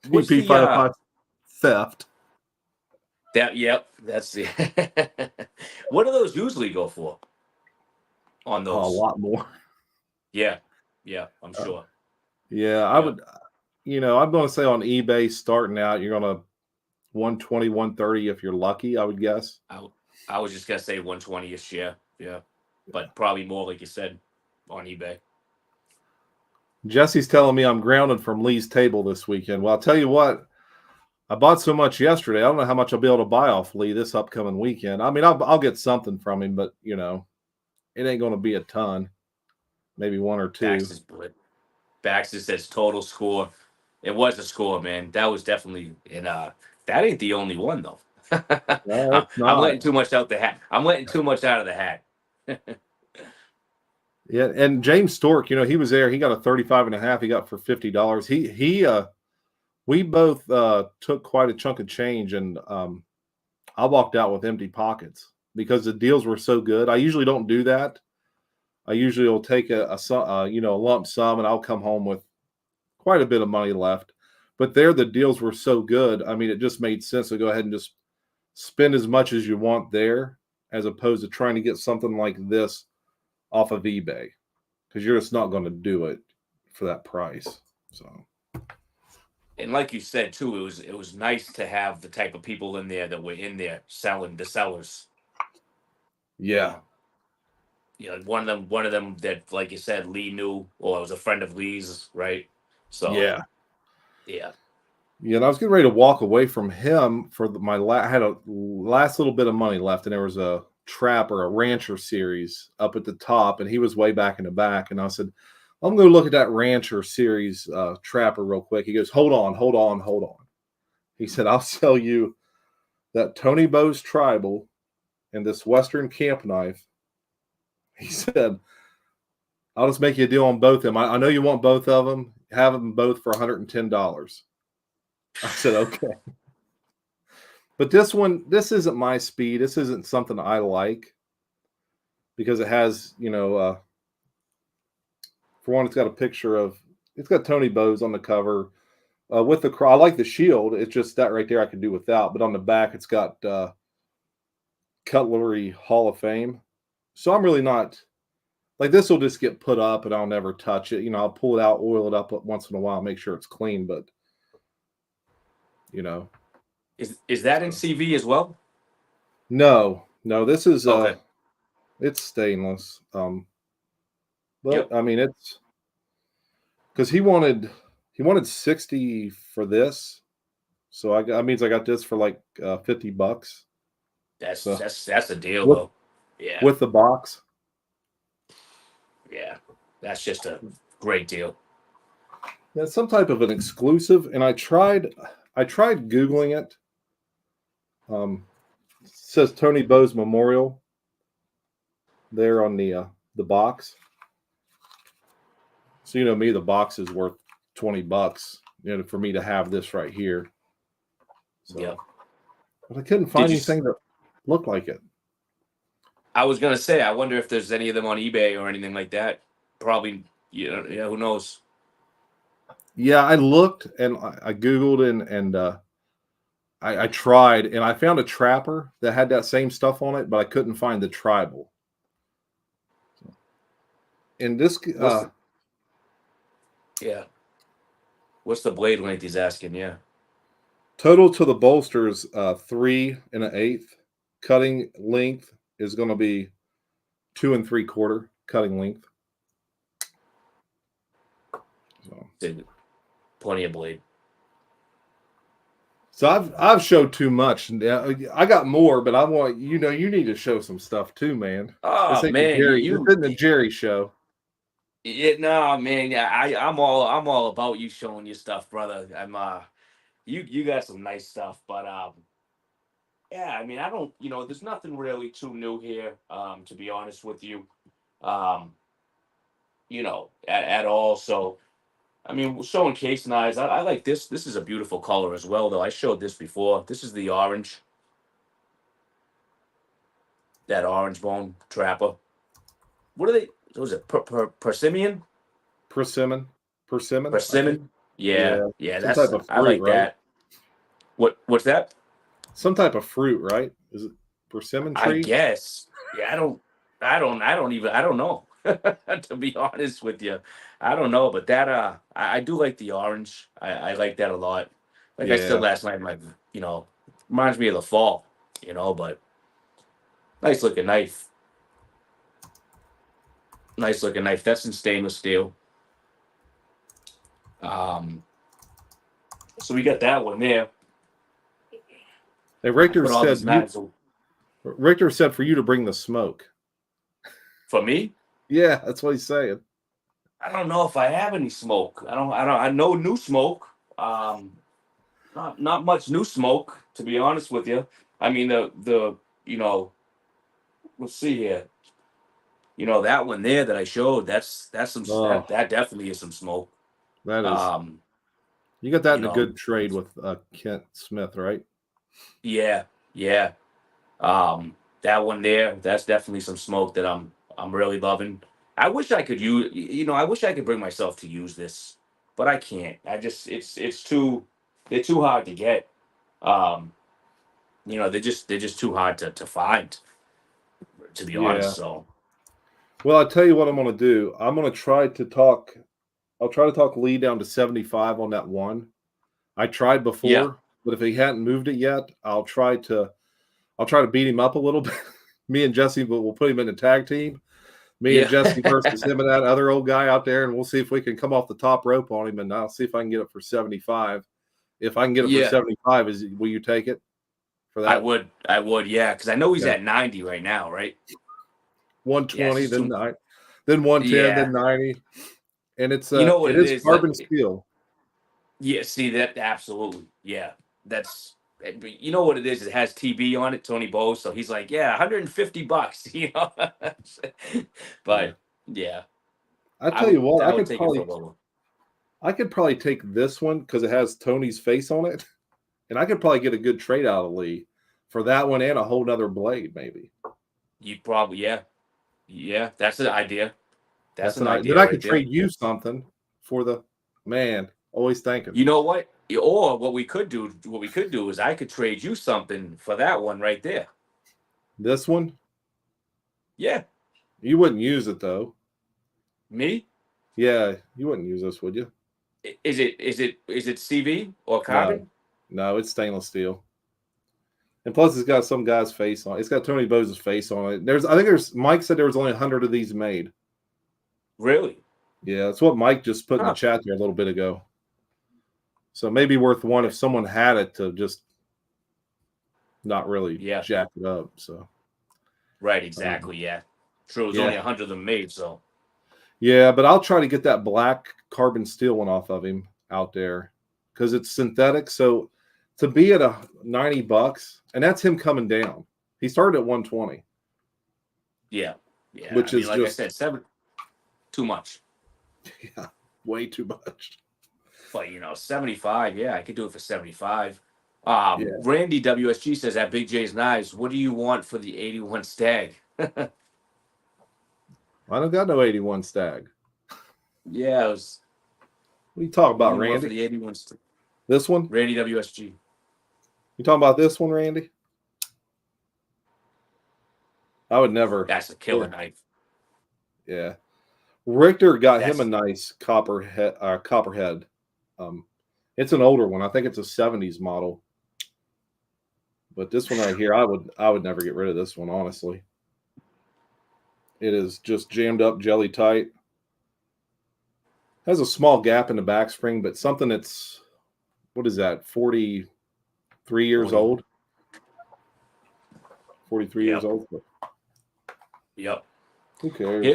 PP 505 theft.
That's the. What do those usually go for? On those,
a lot more.
Yeah, I'm sure.
I would. I'm going to say on eBay starting out, you're going to 120, 130 if you're lucky. I would guess.
I was just gonna say 120ish. Yeah, but probably more, like you said, on eBay.
Jesse's telling me I'm grounded from Lee's table this weekend. Well, I'll tell you what. I bought so much yesterday. I don't know how much I'll be able to buy off Lee this upcoming weekend. I mean, I'll get something from him, but it ain't going to be a ton. Maybe one or two.
Baxter says total score. It was a score, man. That was definitely, and that ain't the only one though.
No, it's not.
I'm letting too much out the hat. I'm letting too much out of the hat.
Yeah, and James Stork, he was there. He got a 35.5. He got for $50. We both took quite a chunk of change, and I walked out with empty pockets because the deals were so good. I usually don't do that. I usually will take a lump sum, and I'll come home with quite a bit of money left. But there, the deals were so good. I mean, it just made sense to go ahead and just spend as much as you want there, as opposed to trying to get something like this off of eBay, because you're just not going to do it for that price. So.
And like you said too, it was nice to have the type of people in there that were in there selling, the sellers.
Yeah.
One of them that, like you said, Lee knew, or was a friend of Lee's, right? So
yeah.
Yeah,
and I was getting ready to walk away from him for I had a last little bit of money left, and there was a trap or a rancher series up at the top, and he was way back in the back, and I said, I'm going to look at that rancher series trapper real quick. He goes, hold on. He said, I'll sell you that Tony Bowes Tribal and this Western camp knife. He said, I'll just make you a deal on both of them. I know you want both of them. Have them both for $110. I said, okay. But this one, this isn't my speed. This isn't something I like because it has, for one, it's got a picture of, it's got Tony Bowes on the cover with the, I like the shield. It's just that right there I could do without. But on the back, it's got Cutlery Hall of Fame. So I'm really not, like this will just get put up and I'll never touch it. I'll pull it out, oil it up once in a while, make sure it's clean. But,
Is that in CV as well?
No, this is
Okay.
it's stainless. But
Yep.
I mean it's because he wanted 60 for this. So that means I got this for like $50.
That's
So
a deal
with,
though. Yeah.
with the box.
Yeah. That's just a great deal.
Yeah, some type of an exclusive. And I tried Googling it. It says Tony Bowes Memorial there on the box. So me, the box is worth $20, for me to have this right here. So,
yeah.
But I couldn't find anything that looked like it.
I was gonna say, I wonder if there's any of them on eBay or anything like that. Probably, yeah, who knows?
Yeah, I looked and I Googled and I tried and I found a trapper that had that same stuff on it, but I couldn't find the tribal. And this,
yeah. What's the blade length he's asking? Yeah.
total to the bolsters, 3 1/8. Cutting length is going to be 2 3/4 cutting length. So.
Plenty of blade.
So I've showed too much. I got more, but I want you need to show some stuff too, man.
Oh
This ain't
man,
this isn't the Jerry show.
No, man. Yeah, I'm all about you showing your stuff, brother. I'm you got some nice stuff, but yeah, I mean, I don't, there's nothing really too new here, to be honest with you, um, at all. So, I mean, we're showing case knives. I like this. This is a beautiful color as well, though. I showed this before. This is the orange, that orange bone trapper. What are they? Was it persimmon?
Persimmon. I think.
Persimmon? Yeah,
Some type of
I
fruit,
like
right?
that. What's that?
Some type of fruit, right? Is it persimmon
I
tree?
guess. Yeah, I don't know. To be honest with you, I don't know, but that I do like the orange. I like that a lot. Like I said
Yeah.
last night, reminds me of the fall. But nice looking knife. Nice looking knife. That's in stainless steel. So we got that one there.
Hey, Richter said for you to bring the smoke.
For me?
Yeah, that's what he's saying.
I don't know if I have any smoke. I know new smoke. Not much new smoke, to be honest with you. I mean the let's see here. That one there that I showed, that's some that definitely is some smoke.
That is. You got that in a good trade with Kent Smith, right?
Yeah. That one there, that's definitely some smoke that I'm really loving. I wish I could I wish I could bring myself to use this, but I can't. I just they're too hard to get. They're just too hard to find, to be honest. So
well, I'll tell you what I'm gonna do. I'm gonna try to talk Lee down to 75 on that one. I tried before, but if he hadn't moved it yet, I'll try to beat him up a little bit. Me and Jesse will put him in a tag team. Me and Jesse versus him and that other old guy out there, and we'll see if we can come off the top rope on him, and I'll see if I can get it for 75. If I can get it for 75, will you take it for that?
I would, yeah, because I know he's at 90 right now, right?
120, then 110, then 90, and it is carbon steel.
Yeah, see that absolutely, yeah. That's you know what it is. It has TB on it, Tony Bowes. So he's like, yeah, $150, But yeah.
I tell you what,
I would take it for lower.
I could probably take this one because it has Tony's face on it, and I could probably get a good trade out of Lee for that one and a whole nother blade, maybe.
You probably, yeah. That's the idea. That's an
Then
idea
I
right
could
there.
trade you something for the man. Always thinking.
You know what? Or what we could do is I could trade you something for that one right there.
This one,
Yeah.
you wouldn't use it though.
Me?
Yeah, you wouldn't use this, would you?
Is it CV or
No,
carbon?
no, it's stainless steel. And plus, it's got some guy's face on it. It's got Tony Bose's face on it. I think Mike said there was only 100 of these made.
Really?
Yeah, that's what Mike just put in the
Huh.
chat there a little bit ago. So maybe worth one if someone had it to just not really jack it up. So
Right, exactly. Yeah. True. There's only 100 of them made, so.
Yeah, but I'll try to get that black carbon steel one off of him out there because it's synthetic. So to be at $90, and that's him coming down. He started at 120.
Yeah. Yeah.
Which is
like
just,
I said, too much.
Yeah, way too much.
But 75, yeah, I could do it for 75. Randy WSG says at BigJ's Knives, what do you want for the 81 Stag?
I don't got no 81 Stag.
Yeah, it was.
What are you talking about,
Randy?
Randy?
For the 81 Stag.
This one?
Randy WSG.
You talking about this one, Randy? I would never.
That's a killer knife.
Yeah. Richter got him a nice copperhead. It's an older one. I think it's a 70s model. But this one right here, I would never get rid of this one, honestly. It is just jammed up, jelly tight. Has a small gap in the back spring, but something that's, what is that, 43 years old? 43 years old.
Yep.
Who cares?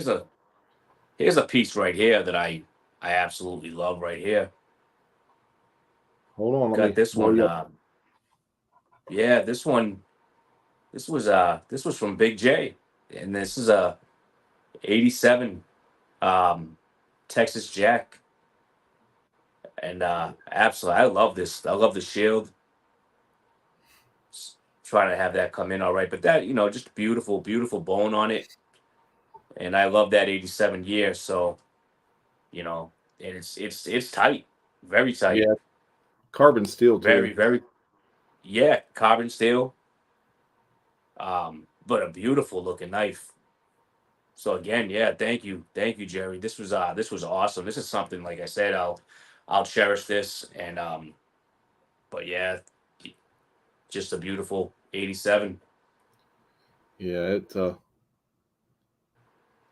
Here's a piece right here that I absolutely love right here.
Hold on.
Got this one. Yeah, this one. This was from Big J, and this is a 87 Texas Jack. And absolutely, I love this. I love the shield. Trying to have that come in all right, but that just beautiful bone on it, and I love that 87 year. So, and it's tight, very tight.
Yeah, carbon steel too.
Very, carbon steel. But a beautiful looking knife. So again, thank you, Jerry. This was awesome. This is something, like I said, I'll cherish this, and but yeah, just a beautiful 87.
Yeah,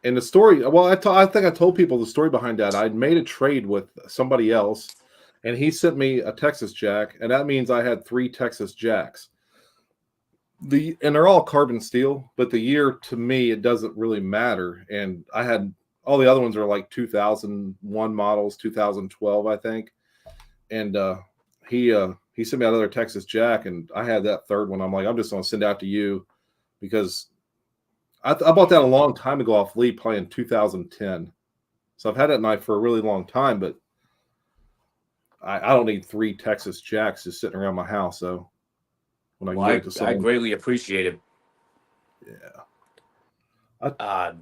and the story. Well, I think I told people the story behind that. I'd made a trade with somebody else, and he sent me a Texas Jack, and that means I had 3 Texas Jacks. And they're all carbon steel, but the year to me it doesn't really matter. And I had all the other ones are like 2001 models, 2012, I think. And he sent me another Texas Jack, and I had that third one. I'm like, I'm just gonna send out to you because I bought that a long time ago off Lee, probably in 2010. So I've had that knife for a really long time, but I don't need 3 Texas Jacks just sitting around my house. So when I can give it to someone,
I greatly appreciate it.
Yeah.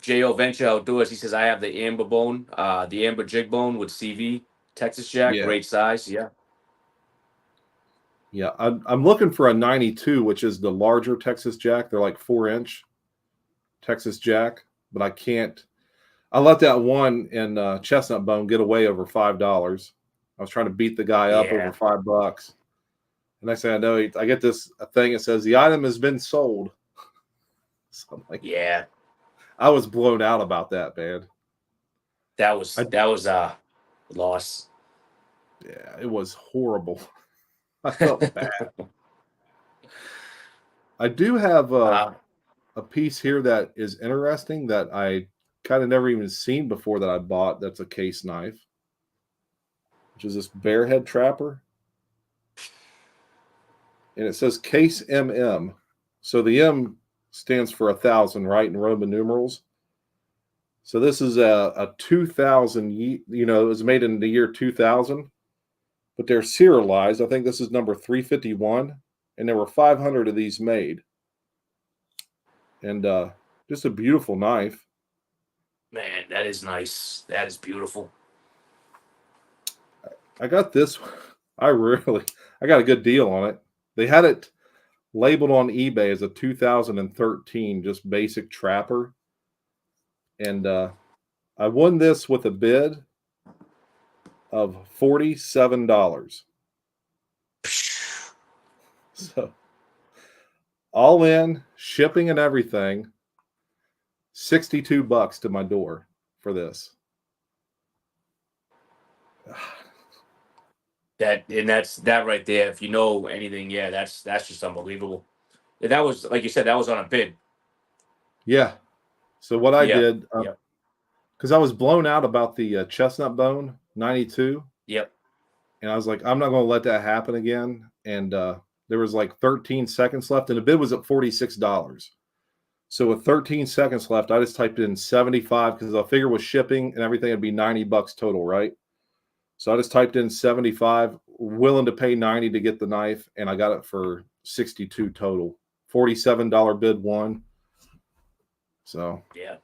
J.O.Ventures Outdoors, he says, I have the amber bone, the amber jig bone with CV Texas Jack, great size. Yeah.
Yeah, I'm looking for a 92, which is the larger Texas Jack. They're like 4-inch Texas Jack, but I can't. I let that one in chestnut bone get away over $5. I was trying to beat the guy up over $5. And next thing I know, I get this thing that says the item has been sold. So I'm like,
yeah,
I was blown out about that, man.
That was a loss.
Yeah, it was horrible. I felt bad. I do have a piece here that is interesting that I kind of never even seen before that I bought. That's a case knife, which is this bear head trapper. And it says case MM. So the M stands for 1,000, right, in Roman numerals. So this is a 2000, it was made in the year 2000, but they're serialized. I think this is number 351, and there were 500 of these made. And just a beautiful knife.
Man, that is nice. That is beautiful.
I got this one. I got a good deal on it. They had it labeled on eBay as a 2013 just basic trapper. And I won this with a bid of $47. So all in, shipping and everything, $62 to my door for this.
That's that right there. If you know anything, yeah, that's just unbelievable. And that was, like you said, that was on a bid.
Yeah. So what I did,
Yep.
because I was blown out about the chestnut bone 92.
Yep.
And I was like, I'm not going to let that happen again. And there was like 13 seconds left, and the bid was at $46. So with 13 seconds left, I just typed in 75 because I figured with shipping and everything, it'd be $90 total, right? So I just typed in 75, willing to pay 90 to get the knife, and I got it for 62 total. $47 bid won. So
yeah.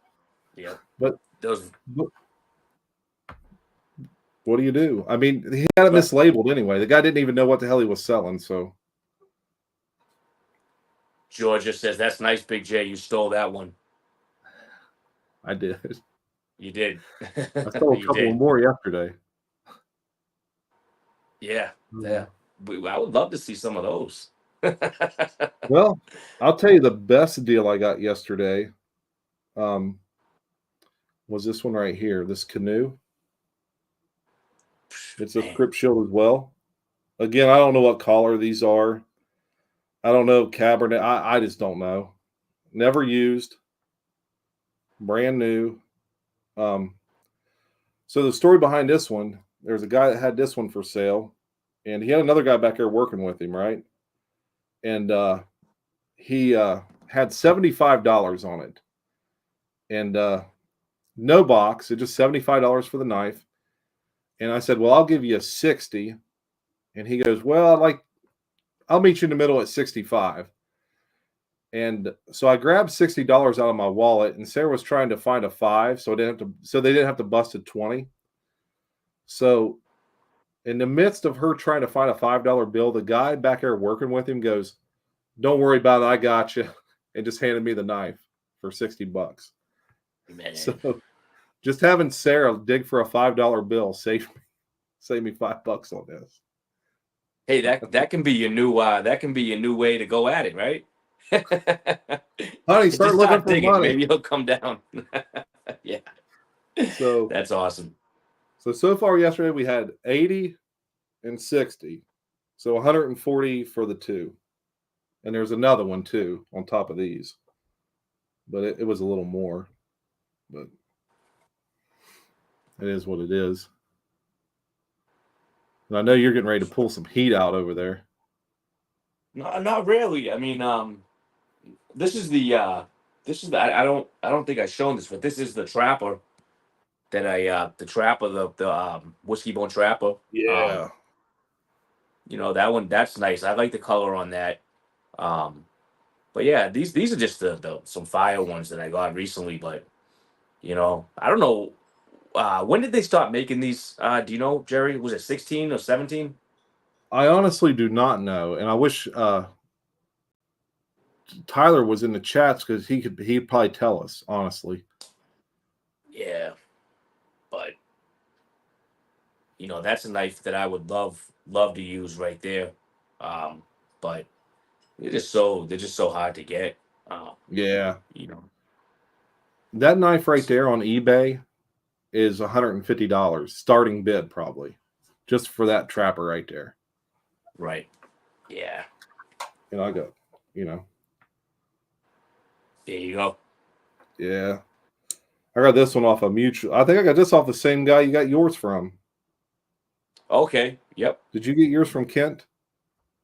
But
Those.
what do you do? I mean, he had it mislabeled anyway. The guy didn't even know what the hell he was selling. So
Georgia says, "That's nice, Big J. You stole that one."
I did.
You did.
I stole a couple more yesterday.
Yeah. I would love to see some of those.
Well, I'll tell you the best deal I got yesterday was this one right here, this canoe. It's a Crip Shield as well. Again, I don't know what color these are. I don't know Cabernet. I just don't know. Never used. Brand new. So the story behind this one, there's a guy that had this one for sale, and he had another guy back there working with him, right? And he had $75 on it. And no box, it's just $75 for the knife. And I said, well, I'll give you a 60. And he goes, well, I'll meet you in the middle at 65. And so I grabbed $60 out of my wallet, and Sarah was trying to find a 5, so they didn't have to bust a 20. So in the midst of her trying to find a $5 bill, the guy back there working with him goes, don't worry about it, I got you, and just handed me the knife for $60.
Man.
So just having Sarah dig for a $5 bill saved me $5 on this.
Hey, that can be your new way to go at it, right?
Honey, start looking for
digging.
money.
Maybe he'll come down. Yeah.
So
that's awesome.
So far yesterday we had 80 and 60. So 140 for the two. And there's another one too on top of these. But it was a little more. But it is what it is. And I know you're getting ready to pull some heat out over there.
No, not really. I mean, this is the I don't think I've shown this, but this is the trapper that the whiskey bone trapper.
Yeah.
That one, that's nice. I like the color on that. But yeah, these are just the some fire ones that I got recently. But I don't know. When did they start making these? Do you know, Jerry? Was it 16 or 17?
I honestly do not know, and I wish Tyler was in the chats because he'd probably tell us, honestly.
Yeah, but that's a knife that I would love to use right there. But they're just so hard to get.
Yeah. That knife right there on eBay is $150 starting bid, probably, just for that trapper right there.
Right. Yeah.
And I go,
There you go.
Yeah. I got this one off a mutual. I think I got this off the same guy you got yours from.
Okay. Yep.
Did you get yours from Kent?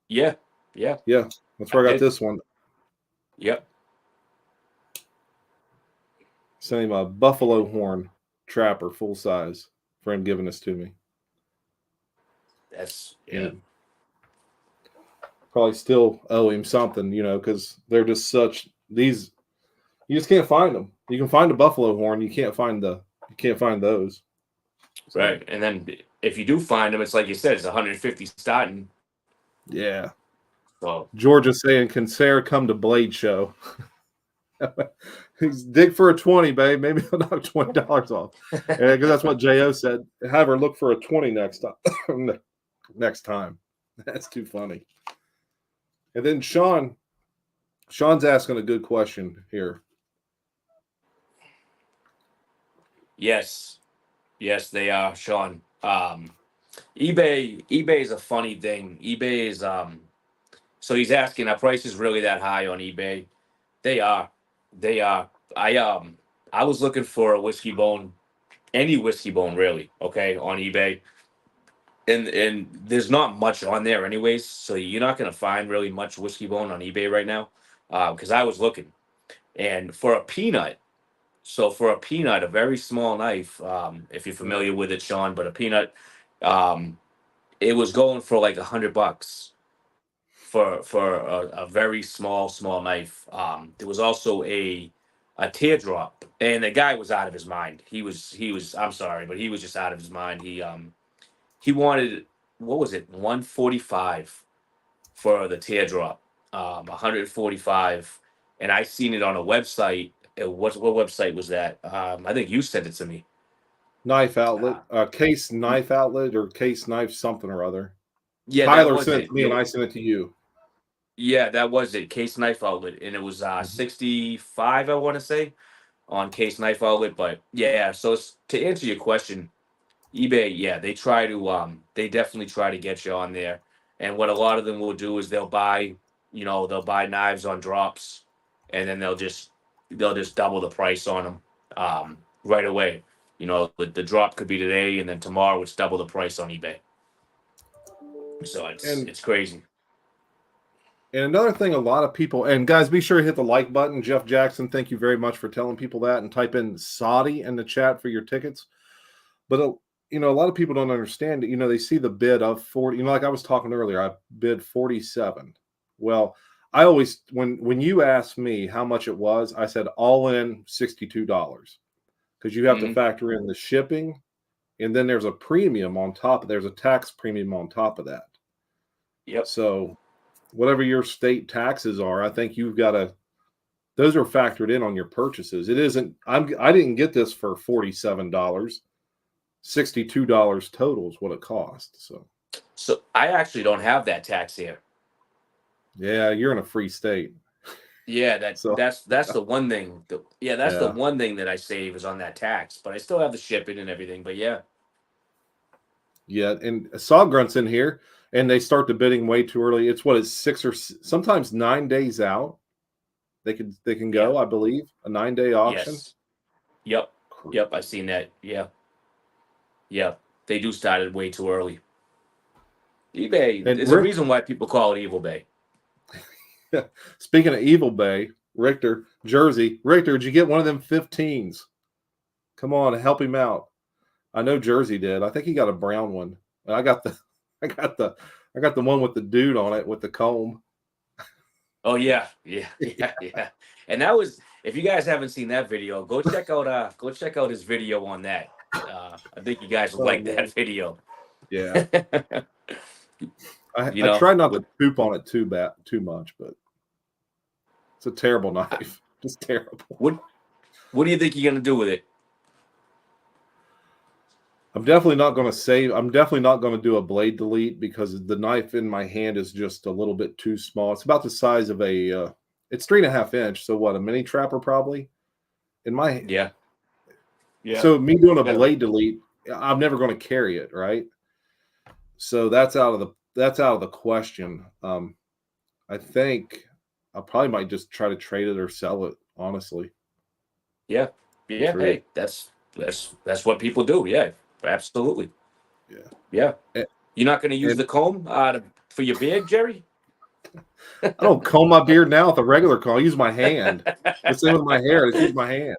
Yeah. Yeah.
Yeah. That's where I got this one.
Yep.
Sent him a buffalo horn trapper, full size, for him giving this to me.
That's
And probably still owe him something, because they're just such these. You just can't find them. You can find a buffalo horn, you can't find those.
So, right. And then if you do find them, it's like you said, it's 150 starting.
Yeah.
So
Georgia's saying, can Sarah come to Blade Show? He's dig for a 20, babe. Maybe I'll knock $20 off. Because that's what J.O. said. Have her look for a 20 next time. Next time. That's too funny. And then Sean's asking a good question here.
Yes, they are, Sean. eBay is a funny thing. eBay is so he's asking, are prices really that high on eBay? They are. I was looking for a whiskey bone, any whiskey bone really, okay, on eBay. And there's not much on there anyways, so you're not gonna find really much whiskey bone on eBay right now. Because I was looking. And for a peanut, a very small knife, if you're familiar with it, Sean, but a peanut, it was going for like $100 for a very small knife. There was also a teardrop, and the guy was out of his mind. He was I'm sorry, but he was just out of his mind. He wanted, what was it, 145 for the teardrop, 145, and I seen it on a website. What website was that? I think you sent it to me.
Knife Outlet, Case Knife Outlet, or Case Knife something or other.
Yeah,
Tyler sent it to me, and I sent it to you.
Yeah, that was it. Case Knife Outlet, and it was 65, I want to say, on Case Knife Outlet. But yeah, so to answer your question, eBay, yeah, they definitely try to get you on there. And what a lot of them will do is they'll buy knives on drops, and then they'll just double the price on them right away. The drop could be today, and then tomorrow it's double the price on eBay. So it's crazy.
And another thing, a lot of people, and guys, be sure to hit the like button. Jeff Jackson, thank you very much for telling people that, and type in Saudi in the chat for your tickets. But a lot of people don't understand it. They see the bid of 40. Like I was talking earlier, I bid 47. Well, I always, when you asked me how much it was, I said all in $62, because you have to factor in the shipping, and then there's a premium on top. There's a tax premium on top of that.
Yep.
So whatever your state taxes are, I think you've got to. Those are factored in on your purchases. It isn't. I didn't get this for $47. $62 total is what it cost.
So I actually don't have that tax here.
Yeah, you're in a free state.
Yeah, that's the one thing. The one thing that I save is on that tax, but I still have the shipping and everything. But yeah.
Yeah, and Saw Grunt's in here, and they start the bidding way too early. It's 6 or sometimes 9 days out. They can go, I believe, a 9-day auction.
Yes. Yep. I've seen that. Yeah. They do start it way too early. eBay. There's a reason why people call it Evil Bay.
Speaking of Evil Bay, Richter, Jersey. Richter, did you get one of them 15s? Come on, help him out. I know Jersey did. I think he got a brown one. I got the one with the dude on it with the comb.
Oh yeah. And that was, if you guys haven't seen that video, go check out his video on that. I think you guys will like that video.
Yeah. I try not to poop on it too much, but it's a terrible knife. Just terrible.
What do you think you're gonna do with it?
I'm definitely not going to do a blade delete, because the knife in my hand is just a little bit too small. It's about the size of it's 3.5 inch. So what, a mini trapper probably in my
yeah.
So me doing a blade delete, I'm never going to carry it, right? So that's out of the question. I think I probably might just try to trade it or sell it, honestly.
Yeah. Hey, that's what people do. Yeah, absolutely. Yeah. You're not going to use the comb for your beard, Jerry?
I don't comb my beard now with a regular comb. I use my hand. The same with my hair. I just use my hand.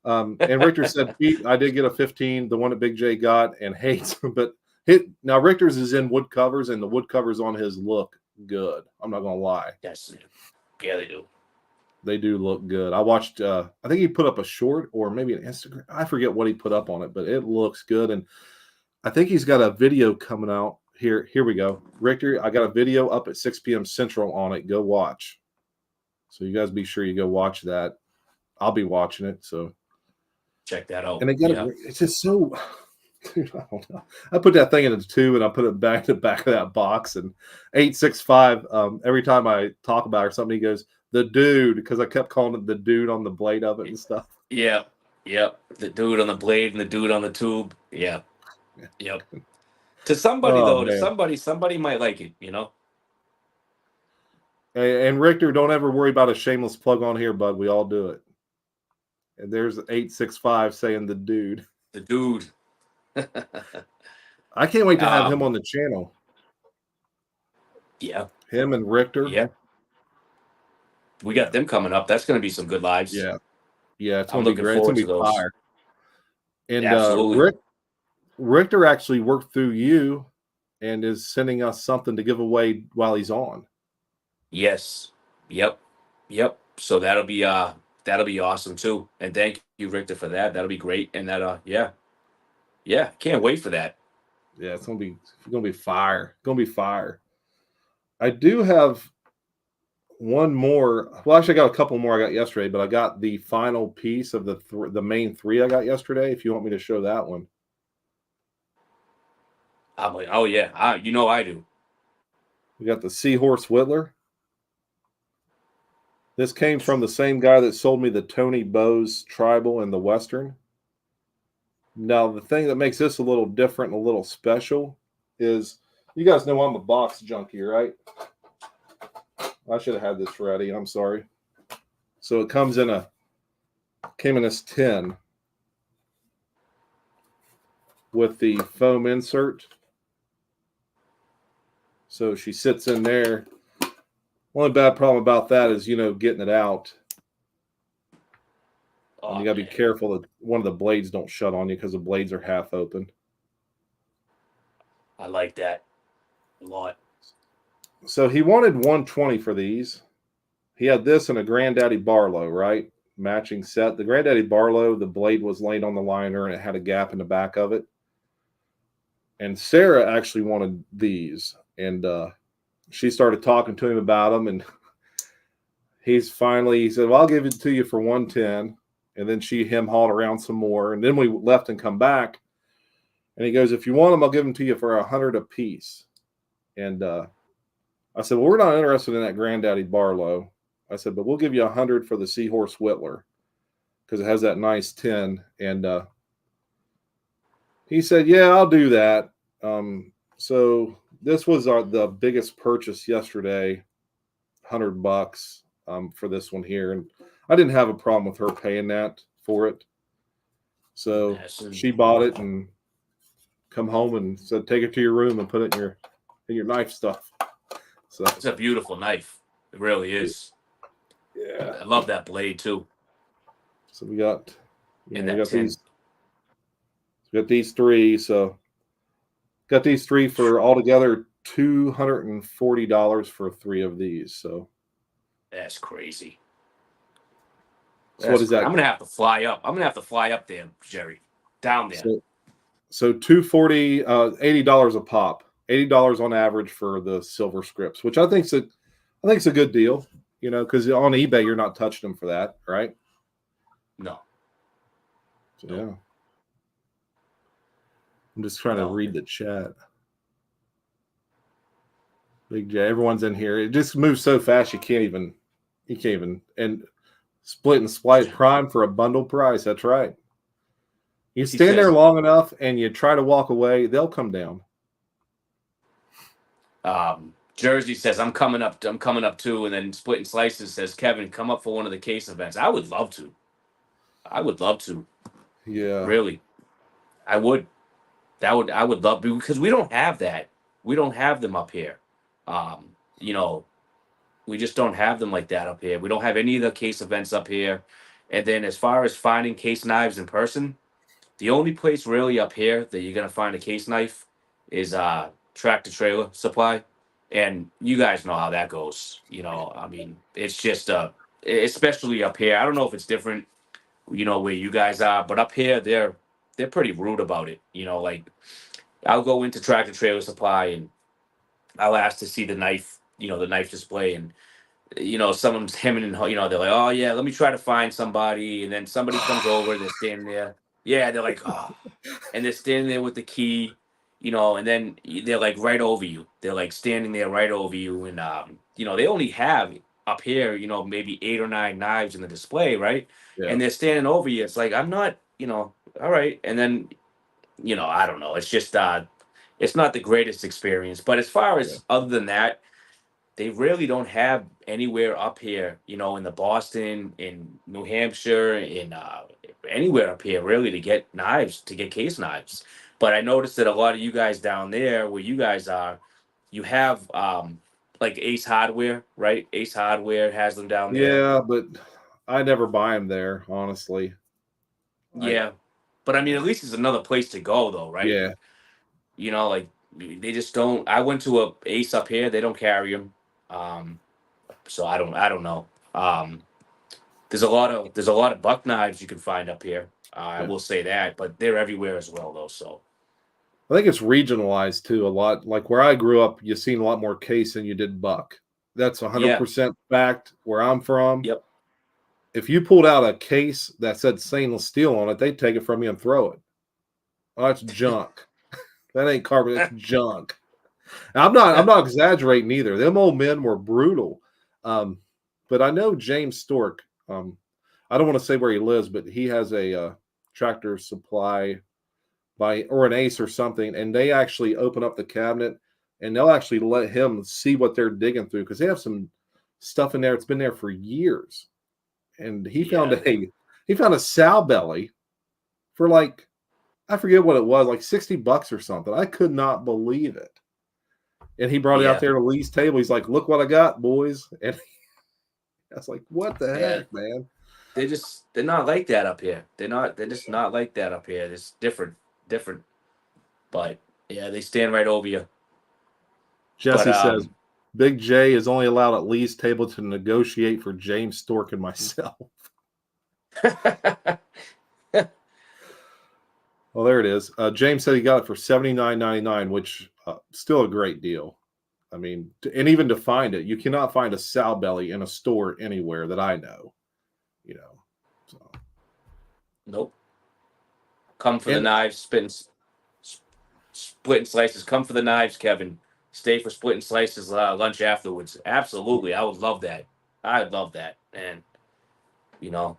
And Richter said, Pete, I did get a 15, the one that Big J got, and hates, but now Richter's is in wood covers, and the wood covers on his look good. I'm not gonna lie.
Yes, yeah, they do.
They do look good. I watched. I think he put up a short or maybe an Instagram. I forget what he put up on it, but it looks good. And I think he's got a video coming out here. Here we go, Richter. I got a video up at 6 p.m. Central on it. Go watch. So you guys be sure you go watch that. I'll be watching it. So
check that out.
And they got it's just so. Dude, I don't know. I put that thing in a tube and I put it back to the back of that box. And 865. Every time I talk about it or something, he goes, the dude, because I kept calling it the dude on the blade of it and stuff.
Yeah. Yep. The dude on the blade and the dude on the tube. Yeah. Yep. To somebody though, to somebody might like it, you know.
And Richter, don't ever worry about a shameless plug on here, bud. We all do it. And there's 865 saying the dude.
The dude.
I can't wait to have him on the channel.
Yeah.
Him and Richter.
Yeah. We got them coming up. That's going to be some good lives.
Yeah. Yeah, it's going to be great. It's going to be fire. And Richter actually worked through you and is sending us something to give away while he's on.
Yes. Yep. So that'll be awesome too. And thank you, Richter, for that. That'll be great. And that yeah, can't wait for that.
Yeah, it's gonna be fire. It's gonna be fire. I do have one more. Well, actually, I got a couple more I got yesterday, but I got the final piece of the main three I got yesterday. If you want me to show that one,
I'm like, oh yeah, I do.
We got the Seahorse Whittler. This came from the same guy that sold me the Tony Bowes Tribal and the Western. Now, the thing that makes this a little different and a little special is, you guys know I'm a box junkie, right? I should have had this ready. I'm sorry. So it came in this tin with the foam insert. So she sits in there. Only bad problem about that is, getting it out. And you got to be careful that one of the blades don't shut on you because the blades are half open.
I like that a lot.
So he wanted 120 for these. He had this and a Granddaddy Barlow, right? Matching set. The Granddaddy Barlow, the blade was laying on the liner and it had a gap in the back of it. And Sarah actually wanted these. And she started talking to him about them. And he said, well, I'll give it to you for 110. And then him hauled around some more. And then we left and come back. And he goes, if you want them, I'll give them to you for 100 a piece. And I said, well, we're not interested in that Granddaddy Barlow. I said, but we'll give you 100 for the Seahorse Whittler because it has that nice tin. And he said, yeah, I'll do that. So this was the biggest purchase yesterday, $100 for this one here. And I didn't have a problem with her paying that for it. So she bought it and come home and said, take it to your room and put it in your knife stuff. So
it's a beautiful knife. It really is.
Yeah.
I love that blade too.
So we got, we got these three. So got these three for altogether $240 for three of these. So
that's crazy.
So what is that?
I'm gonna have to fly up there, Jerry. Down there.
So $240, $80 a pop. $80 on average for the silver scripts, which I think's a good deal, because on eBay you're not touching them for that, right?
No.
So, yeah. I'm just trying to read the chat. Big J, everyone's in here. It just moves so fast you can't even. And split and splice prime for a bundle price. That's right. You stand there long enough and you try to walk away, they'll come down.
Jersey says, I'm coming up too. And then Split and Slices says, Kevin, come up for one of the case events. I would love to.
Yeah.
Really. I would love, because we don't have that. We don't have them up here. We just don't have them like that up here. We don't have any of the case events up here. And then as far as finding case knives in person, the only place really up here that you're gonna find a case knife is Tractor Trailer Supply, and you guys know how that goes. I mean, it's just especially up here. I don't know if it's different, where you guys are, but up here they're pretty rude about it. Like I'll go into Tractor Trailer Supply and I'll ask to see the knife, the knife display, and someone's hemming and they're like, oh yeah, let me try to find somebody, and then somebody comes over, they're standing there, yeah, they're like, oh, and they're standing there with the key, and then they're like right over you, they're like standing there right over you, and they only have up here, maybe 8 or 9 knives in the display, right?
Yeah.
And they're standing over you. It's like, I'm not, all right, and then I don't know, it's just it's not the greatest experience, but as far
Yeah.
as other than that, they really don't have anywhere up here, in the Boston, in New Hampshire, in anywhere up here really to get knives, to get case knives. But I noticed that a lot of you guys down there, where you guys are, you have like Ace Hardware, right? Ace Hardware has them down there.
Yeah, but I never buy them there, honestly. I
Yeah, but I mean, at least it's another place to go, though, right?
yeah,
Like they just don't. I went to a Ace up here; they don't carry them. Um, so I don't know. There's a lot of buck knives you can find up here. I
yeah.
will say that, but they're everywhere as well, though. So
I think it's regionalized too a lot. Like where I grew up, you seen a lot more case than you did buck. That's
yeah,
100% fact where I'm from.
yep,
If you pulled out a case that said stainless steel on it, they'd take it from you and throw it. Oh, that's junk. That ain't carbon. It's junk. And I'm not exaggerating either. Them old men were brutal. Um, but I know James Stork. I don't want to say where he lives, but he has a tractor supply by or an Ace or something, and they actually open up the cabinet and they'll actually let him see what they're digging through because they have some stuff in there. It's been there for years, and he found
yeah,
a sow belly for like I forget what it was, like $60 or something. I could not believe it. And he brought it out
yeah,
there to Lee's table. He's like, "Look what I got, boys!" And I was like, "What the
yeah.
heck, man?"
They're not like that up here. They're just not like that up here. It's different. But yeah, they stand right over you. But
Jesse says, "Big J is only allowed at Lee's table to negotiate for James Stork and myself." Well, there it is. James said he got it for $79.99, which still a great deal. I mean, and even to find it, you cannot find a sow belly in a store anywhere that I know. So
nope. Come for the
and
knives, splitting slices. Come for the knives, Kevin. Stay for splitting slices. Lunch afterwards. Absolutely, I would love that. I'd love that, and you know,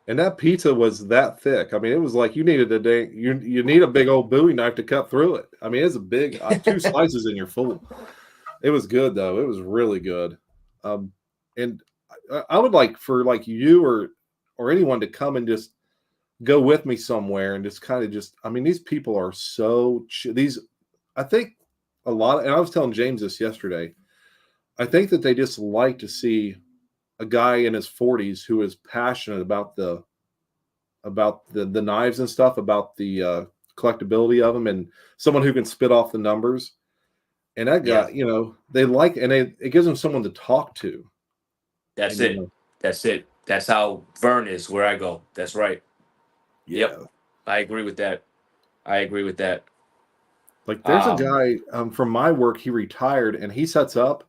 and that pizza was that thick. I mean, it was like you needed you need a big old Bowie knife to cut through it. I mean, it's a big 2 slices and you're full. It was good though. It was really good. And I would like for like you or anyone to come and just go with me somewhere and just kind of just. I mean, these people are so these. I think a lot of, and I was telling James this yesterday. I think that they just like to see a guy in his 40s who is passionate about the knives and stuff, about the collectability of them, and someone who can spit off the numbers. And that
yeah,
guy, they like, and it gives them someone to talk to.
that's
And
it. That's it. That's how Vern is where I go. That's right. Yep,
yeah,
I agree with that. I agree with that.
like there's a
Um,
guy from my work. He retired, and he sets up,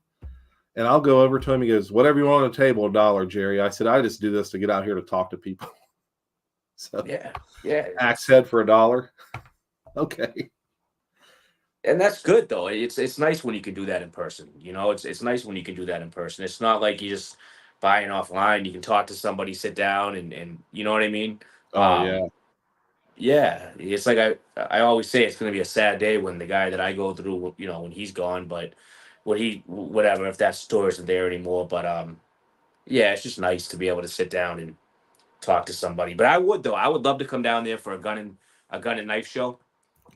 and I'll go over to him. He goes, "Whatever you want on the table, $1, Jerry." I said, "I just do this to get out here to talk to people." So
yeah, yeah.
axe head for $1. Okay.
And that's good though. It's nice when you can do that in person. It's nice when you can do that in person. It's not like you just buying offline. You can talk to somebody, sit down, and you know what I mean.
Oh yeah,
Um, yeah, it's like I always say it's going to be a sad day when the guy that I go through, when he's gone. But when he whatever, if that store isn't there anymore. But yeah, it's just nice to be able to sit down and talk to somebody. But I would though. I would love to come down there for a gun and knife show.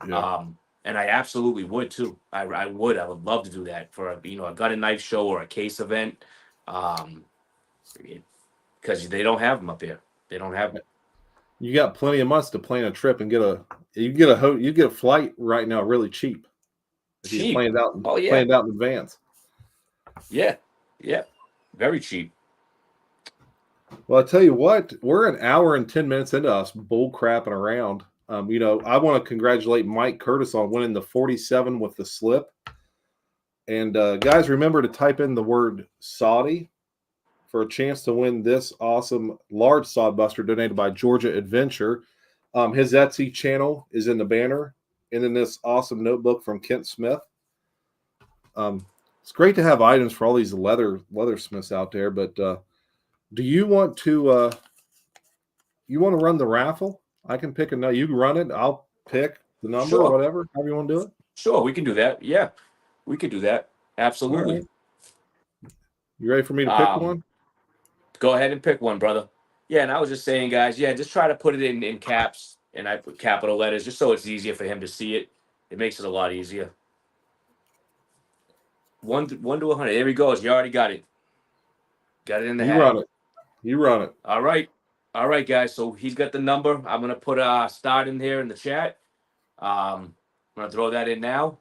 yeah.
And I absolutely would too. I would. I would love to do that for a gun and knife show or a case event, um, because they don't have them up here. They don't have.
You got plenty of months to plan a trip and get a flight right now really cheap if you
Cheap.
plan it out
Oh yeah.
planned out in advance.
Yeah. Yeah. Very cheap.
Well, I tell you what, we're an hour and 10 minutes into us bull crapping around. I want to congratulate Mike Curtis on winning the 47 with the slip. And guys, remember to type in the word Saudi for a chance to win this awesome large sod buster donated by Georgia Adventure. His Etsy channel is in the banner, and in this awesome notebook from Kent Smith. It's great to have items for all these leathersmiths out there. But do you want to run the raffle? I can pick a number. You can run it. I'll pick the number or whatever. However you want to do it.
Sure, we can do that. Yeah, we could do that. Absolutely.
Right. You ready for me to pick one?
Go ahead and pick one, brother. Yeah, and I was just saying, guys, just try to put it in caps, and I put capital letters just so it's easier for him to see it. It makes it a lot easier. 1 to 100. There he goes. You already got it. Got it in the hat.
You run it.
All right, guys. So he's got the number. I'm gonna put a start in here in the chat. I'm gonna throw that in now,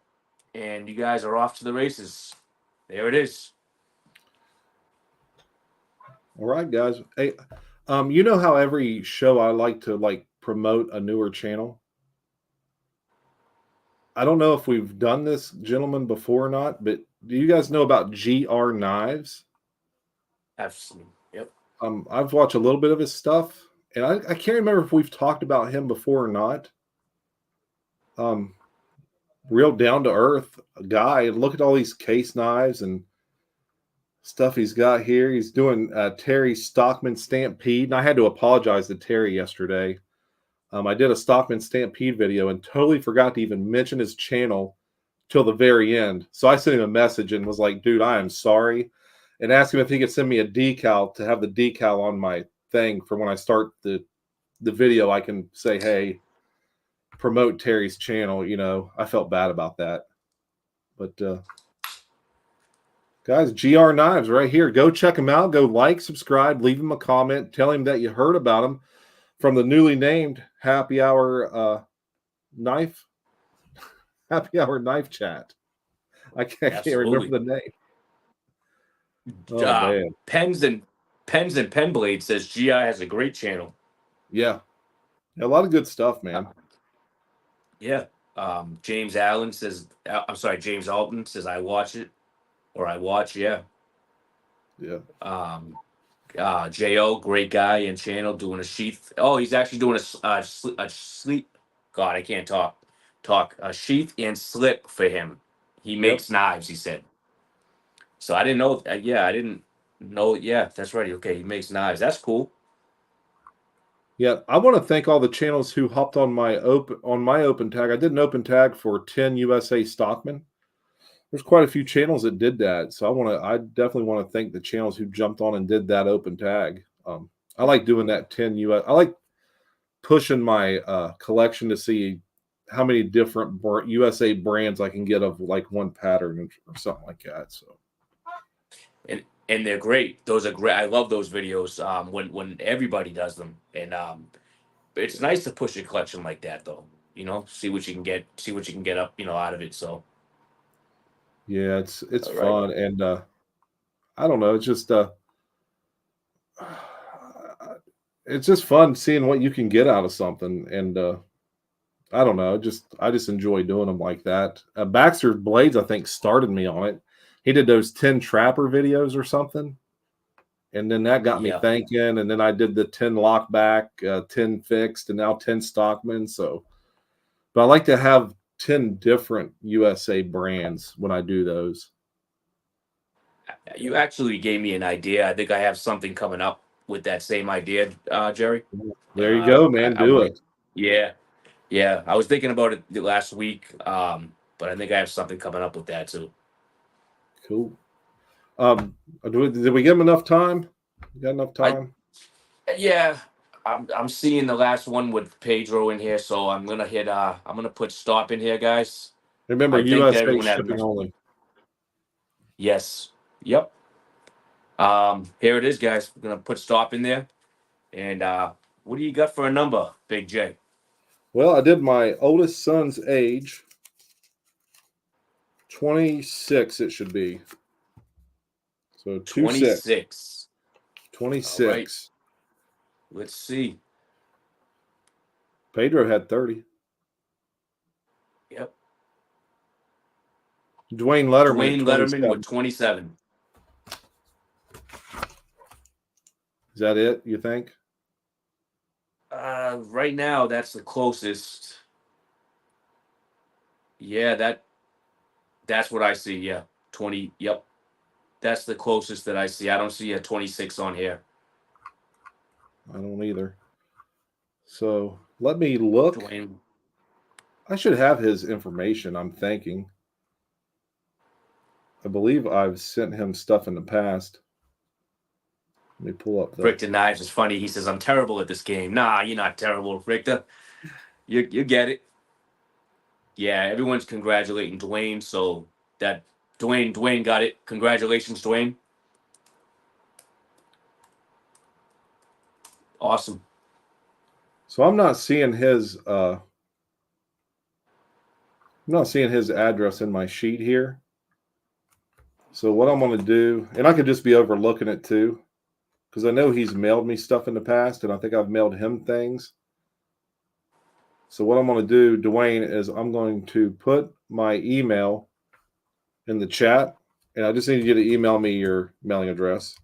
and you guys are off to the races. There it is.
All right, guys. Hey, you know how every show I like to promote a newer channel? I don't know if we've done this, gentlemen, before or not, but do you guys know about GR Knives?
Absolutely. Yep.
I've watched a little bit of his stuff, and I can't remember if we've talked about him before or not. Real down to earth guy, and look at all these case knives and stuff he's got here. He's doing Terry Stockman Stampede, and I had to apologize to Terry yesterday. I did a Stockman Stampede video and totally forgot to even mention his channel till the very end. So I sent him a message and was like, dude, I am sorry. And asked him if he could send me a decal to have the decal on my thing for when I start the video. I can say, hey, promote Terry's channel. I felt bad about that. But guys, GR Knives right here. Go check him out. Go like, subscribe, leave him a comment. Tell him that you heard about him from the newly named Happy Hour Knife Chat. I can't remember the name. Oh, man.
Pens and Pen Blades says GI has a great channel.
Yeah. A lot of good stuff, man.
Yeah. James Allen says, James Alton says, I watch it. Or I watch, yeah.
Yeah.
J.O., great guy and channel doing a sheath. Oh, he's actually doing a sleep. God, I can't talk. A sheath and slip for him. He makes knives, he said. So I didn't know. I didn't know. Yeah, that's right. Okay, he makes knives. That's cool.
Yeah, I want to thank all the channels who hopped on my open tag. I did an open tag for 10 USA Stockman. There's quite a few channels that did that, so I definitely want to thank the channels who jumped on and did that open tag. I like doing that 10 US. I like pushing my collection to see how many different USA brands I can get of like one pattern or something like that. So,
and they're great. Those are great. I love those videos. When everybody does them, and it's nice to push a collection like that, though. See what you can get up, out of it. So.
Yeah, it's fun, and I don't know. It's just fun seeing what you can get out of something, and I don't know. I just enjoy doing them like that. Baxter Blades, I think, started me on it. He did those 10 trapper videos or something, and then that got me thinking. And then I did the 10 lockback, 10 fixed, and now 10 Stockman. So, but I like to have 10 different USA brands when I do those.
You actually gave me an idea. I think I have something coming up with that same idea, Jerry.
There you go, man. Do it.
Yeah. I was thinking about it last week, but I think I have something coming up with that too.
Cool. Did we give him enough time? You got enough time?
I'm seeing the last one with Pedro in here, so I'm gonna put stop in here, guys.
Remember, USA shipping only.
Yes. Yep. Here it is, guys. We're gonna put stop in there. And what do you got for a number, Big J?
Well, I did my oldest son's age. 26 it should be. So 26.
26. All right.
26.
Let's see.
Pedro had 30.
Yep.
Dwayne Letterman at
Dwayne Letterman
27.
with 27.
Is that it, you think?
Right now, that's the closest. Yeah, that's what I see. Yeah. 20. Yep. That's the closest that I see. I don't see a 26 on here.
I don't either. So let me look.
Dwayne.
I should have his information, I'm thinking. I believe I've sent him stuff in the past. Let me pull up the.
Richter Knives is funny. He says, I'm terrible at this game. Nah, you're not terrible, Richter. You get it. Yeah, everyone's congratulating Dwayne, so that Dwayne got it. Congratulations, Dwayne. Awesome.
So I'm not seeing his address in my sheet here. So what I'm going to do, and I could just be overlooking it too, because I know he's mailed me stuff in the past, and I think I've mailed him things. So what I'm going to do, Dwayne, is I'm going to put my email in the chat, and I just need you to email me your mailing address.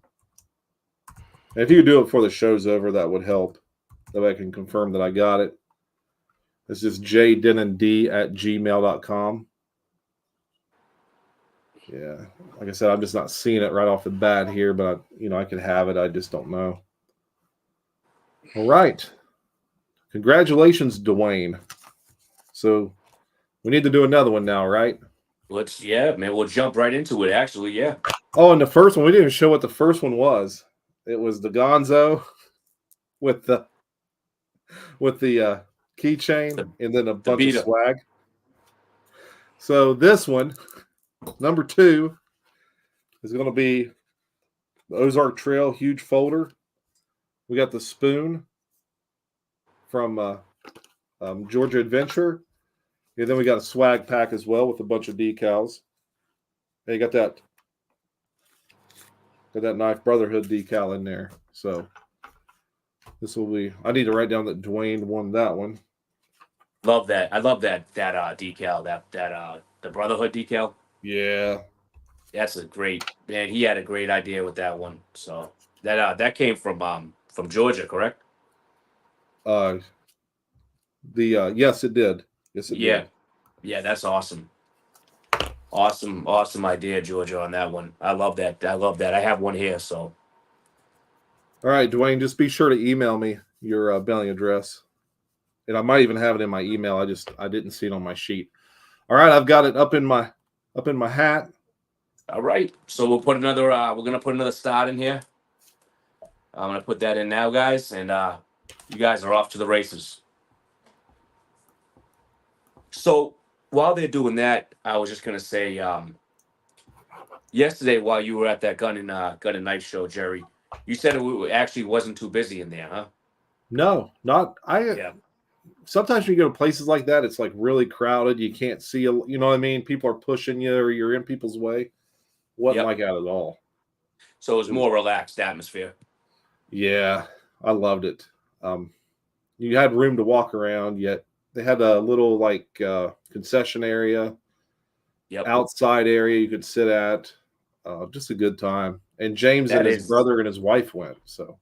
And if you could do it before the show's over, that would help. That way I can confirm that I got it. It's just jdennand@gmail.com. Yeah, like I said, I'm just not seeing it right off the bat here, but I could have it. I just don't know. All right. Congratulations, Dwayne. So we need to do another one now, right?
Man, we'll jump right into it, actually, yeah.
Oh, and the first one, we didn't even show what the first one was. It was the Gonzo with the keychain and then a bunch of swag. So this one, number 2, is going to be the Ozark Trail huge folder. We got the spoon from Georgia Adventure. And then we got a swag pack as well with a bunch of decals. And you got that Knife Brotherhood decal in there. So this will be. I need to write down that Dwayne won that one.
Love that. I love that decal. That the Brotherhood decal.
Yeah,
that's a great man. He had a great idea with that one. So that came from Georgia, correct?
Yes, it did. Yes, it did.
Yeah, that's awesome. Awesome idea, Georgia, on that one. I love that. I have one here, so.
All right, Dwayne, just be sure to email me your mailing address. And I might even have it in my email. I didn't see it on my sheet. All right, I've got it up in my hat.
All right. So we'll put another we're gonna put another start in here. I'm gonna put that in now, guys, and you guys are off to the races. So while they're doing that, I was just gonna say, yesterday while you were at that gun and knife show, Jerry, you said it actually wasn't too busy in there, huh?
No, not I.
Yeah.
Sometimes when you go to places like that, it's like really crowded. You can't see, you know what I mean? People are pushing you, or you're in people's way. Wasn't like that at all.
So it was more relaxed atmosphere.
Yeah, I loved it. You had room to walk around, yet they had a little concession area, outside area you could sit at. Just a good time. And James and his brother and his wife went. So.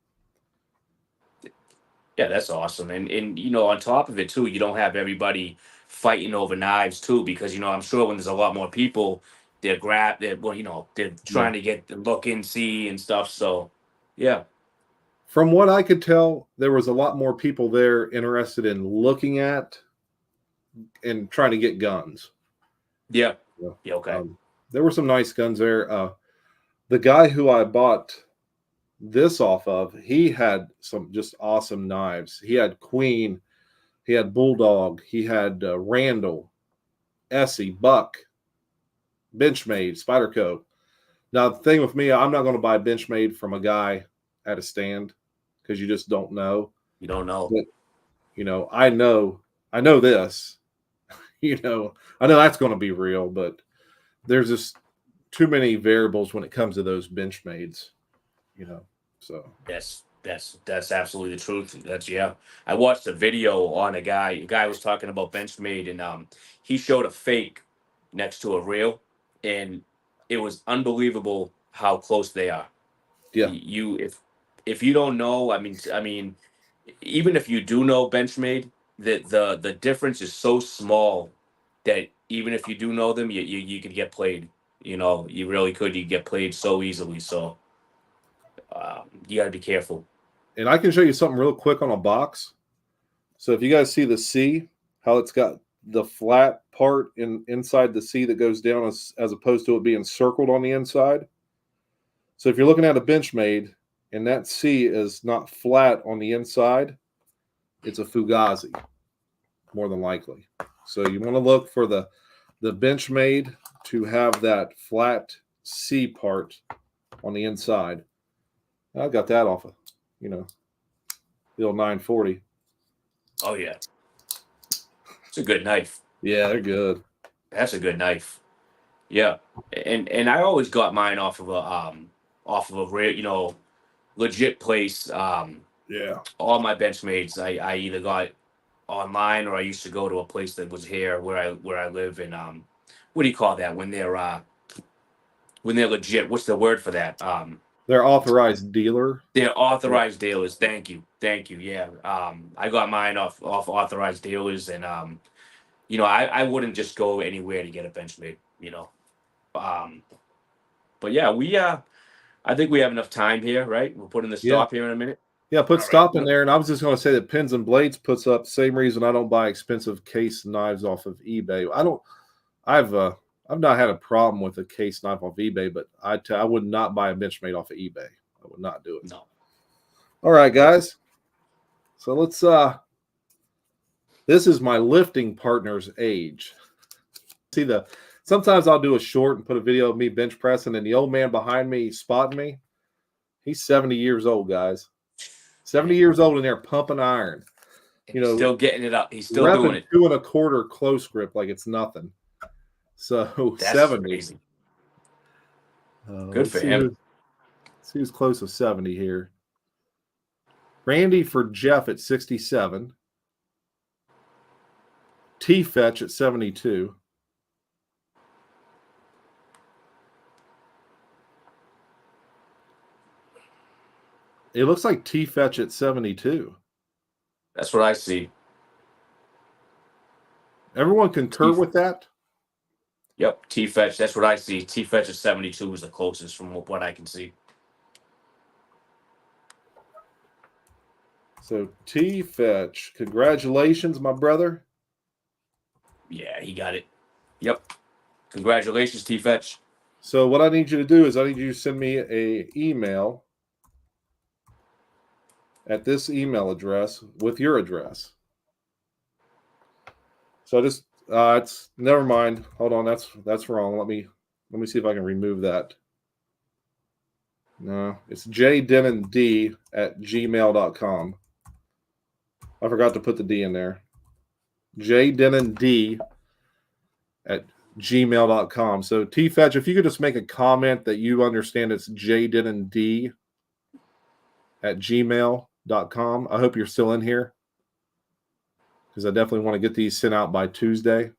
Yeah, that's awesome. And on top of it too, you don't have everybody fighting over knives too, because I'm sure when there's a lot more people, they're trying to get the look and see and stuff. So yeah.
From what I could tell, there was a lot more people there interested in looking at and trying to get guns.
Yeah. Yeah, okay.
There were some nice guns there. The guy who I bought this off of, he had some just awesome knives. He had Queen, he had Bulldog, he had Randall, Essie, Buck, Benchmade, Spyderco. Now the thing with me, I'm not going to buy Benchmade from a guy at a stand. because you just don't know.
You don't know.
But, I know this, I know that's going to be real, but there's just too many variables when it comes to those Benchmades, so.
That's absolutely the truth. I watched a video on a guy. A guy was talking about Benchmade, and he showed a fake next to a real, and it was unbelievable how close they are.
Yeah.
If you don't know, I mean, even if you do know Benchmade, the difference is so small that even if you do know them, you could get played. You really could. You get played so easily. So you got to be careful.
And I can show you something real quick on a box. So if you guys see the C, how it's got the flat part inside the C that goes down as opposed to it being circled on the inside. So if you're looking at a Benchmade and that C is not flat on the inside, it's a Fugazi, more than likely. So you want to look for the Benchmade to have that flat C part on the inside. I got that off of, the old 940.
Oh yeah, it's a good knife.
Yeah, they're good.
That's a good knife. Yeah, and I always got mine off of a real, legit place.
Yeah.
All my Benchmades, I either got online or I used to go to a place that was here where I live. And what do you call that when they're legit? What's the word for that?
They're authorized dealer.
They're authorized dealers. Thank you. Yeah. I got mine off authorized dealers, and I wouldn't just go anywhere to get a Benchmade. But yeah, I think we have enough time here, right? We're putting the stop here in a minute.
Yeah, put
All
stop
right.
in there. And I was just going to say that Pins and Blades puts up same reason I don't buy expensive case knives off of eBay. I've not had a problem with a case knife off eBay, but I would not buy a Benchmade off of eBay. I would not do it.
No.
All right, guys. So let's this is my lifting partner's age. Sometimes I'll do a short and put a video of me bench pressing, and the old man behind me spotting me. He's 70 years old, guys. 70 years old in there pumping iron.
Still getting it up. He's still doing it.
2 1/4 close grip like it's nothing. So
that's
70.
Crazy.
Good for him. See who's close to 70 here. Randy for Jeff at 67. T-Fetch at 72. It looks like T-Fetch at 72.
That's what I see.
Everyone concur with that?
Yep, T-Fetch. That's what I see. T-Fetch at 72 is the closest from what I can see.
So T-Fetch, congratulations, my brother.
Yeah, he got it. Yep. Congratulations, T-Fetch.
So what I need you to do is I need you to send me an email at this email address with your address. So it's never mind. Hold on, that's wrong. Let me see if I can remove that. No, it's jdenand@gmail.com. I forgot to put the D in there. jdenand@gmail.com. So T-Fetch, if you could just make a comment that you understand it's jdenand@gmail.com. I hope you're still in here, because I definitely want to get these sent out by Tuesday.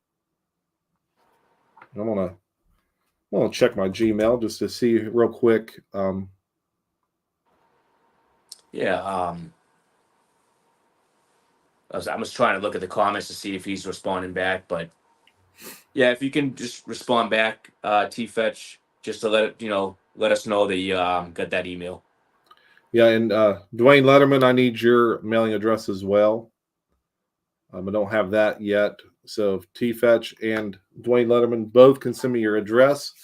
I want to check my Gmail just to see real quick.
I was trying to look at the comments to see if he's responding back, but yeah, if you can just respond back, T-Fetch, just to let us know that you got that email.
Yeah, and Dwayne Letterman, I need your mailing address as well. I don't have that yet. So if T-Fetch and Dwayne Letterman both can send me your address,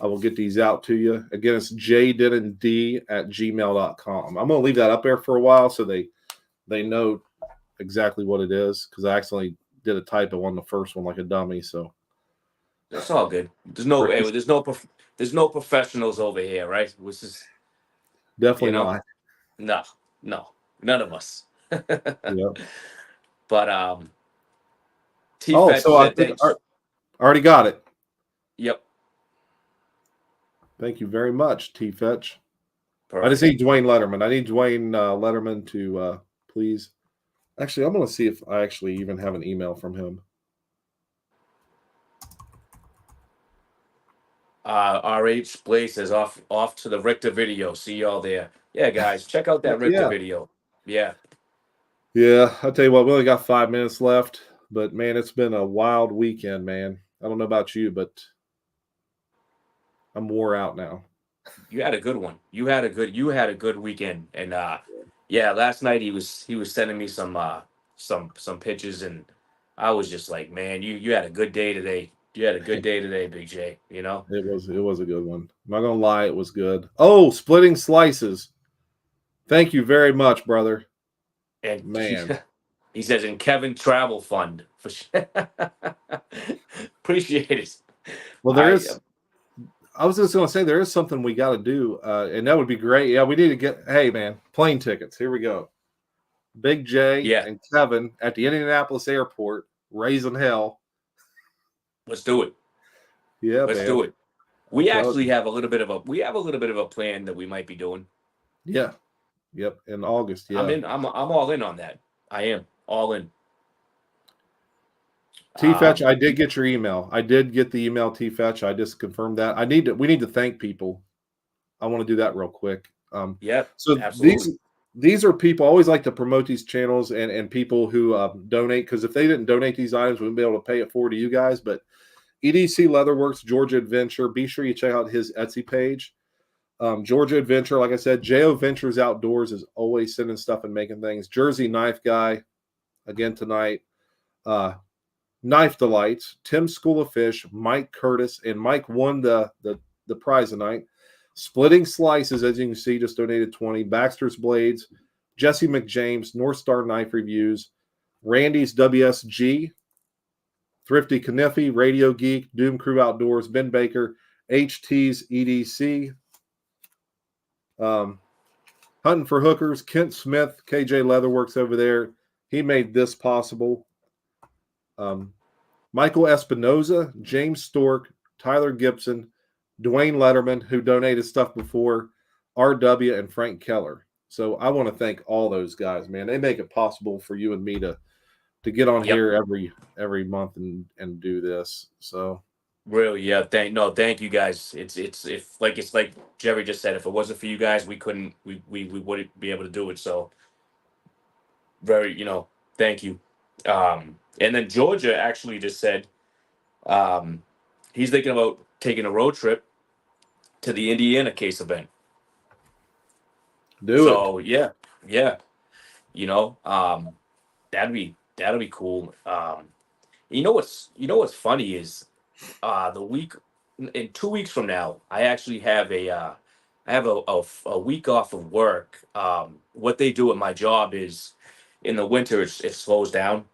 I will get these out to you. Again, it's jdenand@gmail.com. I'm going to leave that up there for a while so they know exactly what it is, because I accidentally did a typo on the first one like a dummy. So
that's all good. There's no professionals over here, right? Which is
definitely not.
No. None of us.
Yep.
But T
Oh,
Fetch
so I
said
think I
thanks.
already got it.
Yep.
Thank you very much, T Fetch. I just
Perfect.
need Dwayne Letterman. I need Dwayne Letterman to please. Actually, I'm going to see if I actually even have an email from him.
RH Blaze says off to the Richter video. See y'all there. Yeah, guys, check out that
Heck
Richter
yeah.
video. Yeah.
Yeah, I'll tell you what, we only got 5 minutes left, but man, it's been a wild weekend, man. I don't know about you, but I'm wore out now.
You had a good one. You had a good weekend. And yeah, last night he was sending me some pictures, and I was just like, man, you had a good day today. You had a good day today, Big J, you know?
It was a good one. I'm not gonna lie, it was good. Oh, splitting slices. Thank you very much, brother.
And he
Man.
he says, in Kevin Travel Fund for sure. Appreciate it.
Well,
I
I was just gonna say there is something we gotta do, and that would be great. Yeah, we need to get hey man, plane tickets. Here we go. Big J
Yeah,
and Kevin at the Indianapolis airport, raising hell.
let's do it.
Yeah,
Let's
man.
do it.
I'm
We
telling
actually
you.
have a little bit of a plan that we might be doing.
Yeah. Yep. In August.
I'm
Yeah.
in. I'm all in on that. I am all in.
T Fetch, I
Um,
did get your email. I did get the email, T Fetch. I just confirmed that. We need to thank people. I want to do that real quick.
yeah,
So
absolutely.
these are people. I always like to promote these channels and people who donate, because if they didn't donate these items, we wouldn't be able to pay it forward to you guys. But EDC LeatherWorks, Georgia Adventure. Be sure you check out his Etsy page. Georgia Adventure, like I said, J.O.Ventures Outdoors is always sending stuff and making things. Jersey Knife Guy, again tonight. Uh, Knife Delights, Tim School of Fish, Mike Curtis, and Mike won the prize tonight. Splitting Slices, as you can see, just donated 20. Baxter's Blades, Jesse McJames, North Star Knife Reviews, Randy's WSG, Thrifty Kaniffy, Radio Geek, Doomcrew Outdoors, Ben Baker, HT's EDC, Hunting for Hookers, Kent Smith, KJ Leatherworks over there. He made this possible. Michael Espinosa, James Stork, Tyler Gibson, Dwayne Letterman, who donated stuff before, RW, and Frank Keller. So I want to thank all those guys, man. They make it possible for you and me to get on
Yep.
here every month and do this. So
Really, yeah. Thank you guys. It's like Jerry just said. If it wasn't for you guys, we wouldn't be able to do it. So very, thank you. And then Georgia actually just said um, he's thinking about taking a road trip to the Indiana case event.
do it.
So yeah, you know, um, that'll be cool. You know what's funny is the week in 2 weeks from now, I actually have a week off of work. What they do at my job is in the winter it slows down,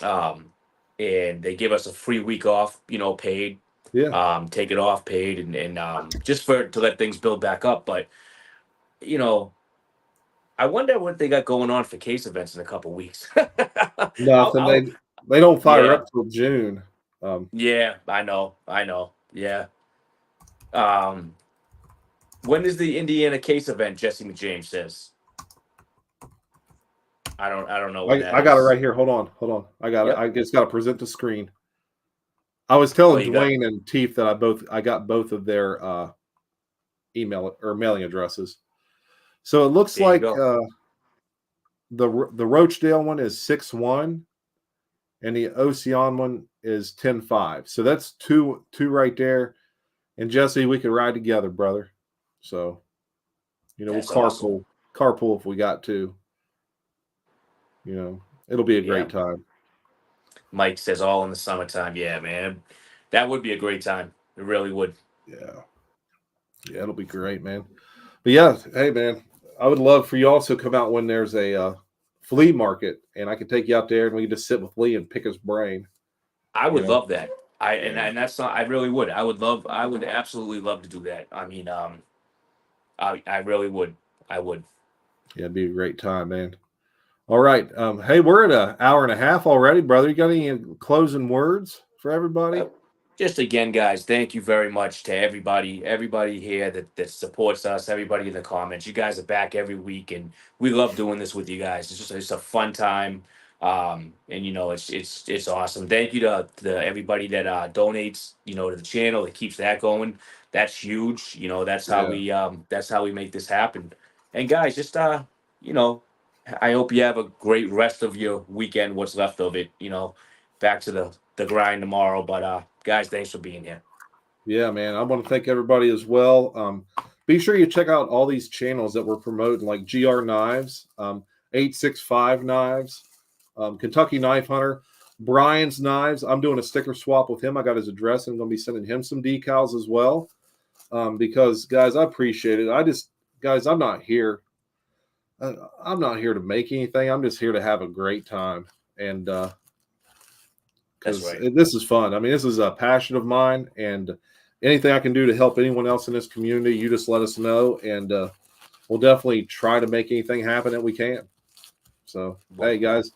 um, and they give us a free week off, paid.
Yeah.
Take it off paid, and just for to let things build back up. But you know, I wonder what they got going on for case events in a couple weeks.
Nothing. They don't fire
Yeah,
up till June. Um,
yeah, I know, yeah. Um, when is the Indiana case event? Jesse McJames says. I don't know when that
I got it
is.
right here. Hold on. I got it.
Yep.
I just got to present the screen. I was
Oh,
telling
you got.
Dwayne and Teeth that I got both of their email or mailing addresses. So it looks
There you
like
go.
the Rochdale one is 6-1 and the Ocean one is 10-5. So that's two right there. And Jesse, we could ride together, brother. So, we'll
That's awesome.
carpool if we got to. It'll be a
Yeah.
great time.
Mike says all in the summertime. Yeah, man. That would be a great time. It really would.
Yeah. Yeah, it'll be great, man. But yeah, hey man, I would love for you also come out when there's a flea market, and I can take you out there and we can just sit with Lee and pick his brain.
I
You
would
know,
love that. I and,
yeah,
and that's not. I really would. I would absolutely love to do that. I mean, I really would. I would.
yeah, it'd be a great time, man. All right. Hey, we're at an hour and a half already, brother. You got any closing words for everybody?
Just again, guys, thank you very much to everybody here that supports us, everybody in the comments. You guys are back every week, and we love doing this with you guys. It's a fun time, and it's awesome. Thank you to everybody that donates, to the channel that keeps that going. That's huge. That's how we make this happen. And guys, just you know, I hope you have a great rest of your weekend. What's left of it, back to the grind tomorrow. But guys, thanks for being here.
Yeah, man. I want to thank everybody as well. Be sure you check out all these channels that we're promoting, like GR Knives, 865 Knives, Kentucky Knife Hunter, Brian's Knives. I'm doing a sticker swap with him. I got his address and I'm going to be sending him some decals as well. Because, guys, I appreciate it. Guys, I'm not here. I'm not here to make anything. I'm just here to have a great time. And because this is fun. I mean, this is a passion of mine, and anything I can do to help anyone else in this community, you just let us know, and we'll definitely try to make anything happen that we can. So, hey, guys,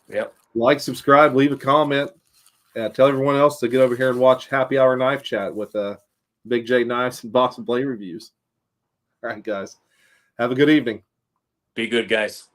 like, subscribe, leave a comment, tell everyone else to get over here and watch Happy Hour Knife Chat with Big J Knives and Boston Blade Reviews. All right, guys, have a good evening.
Be good, guys.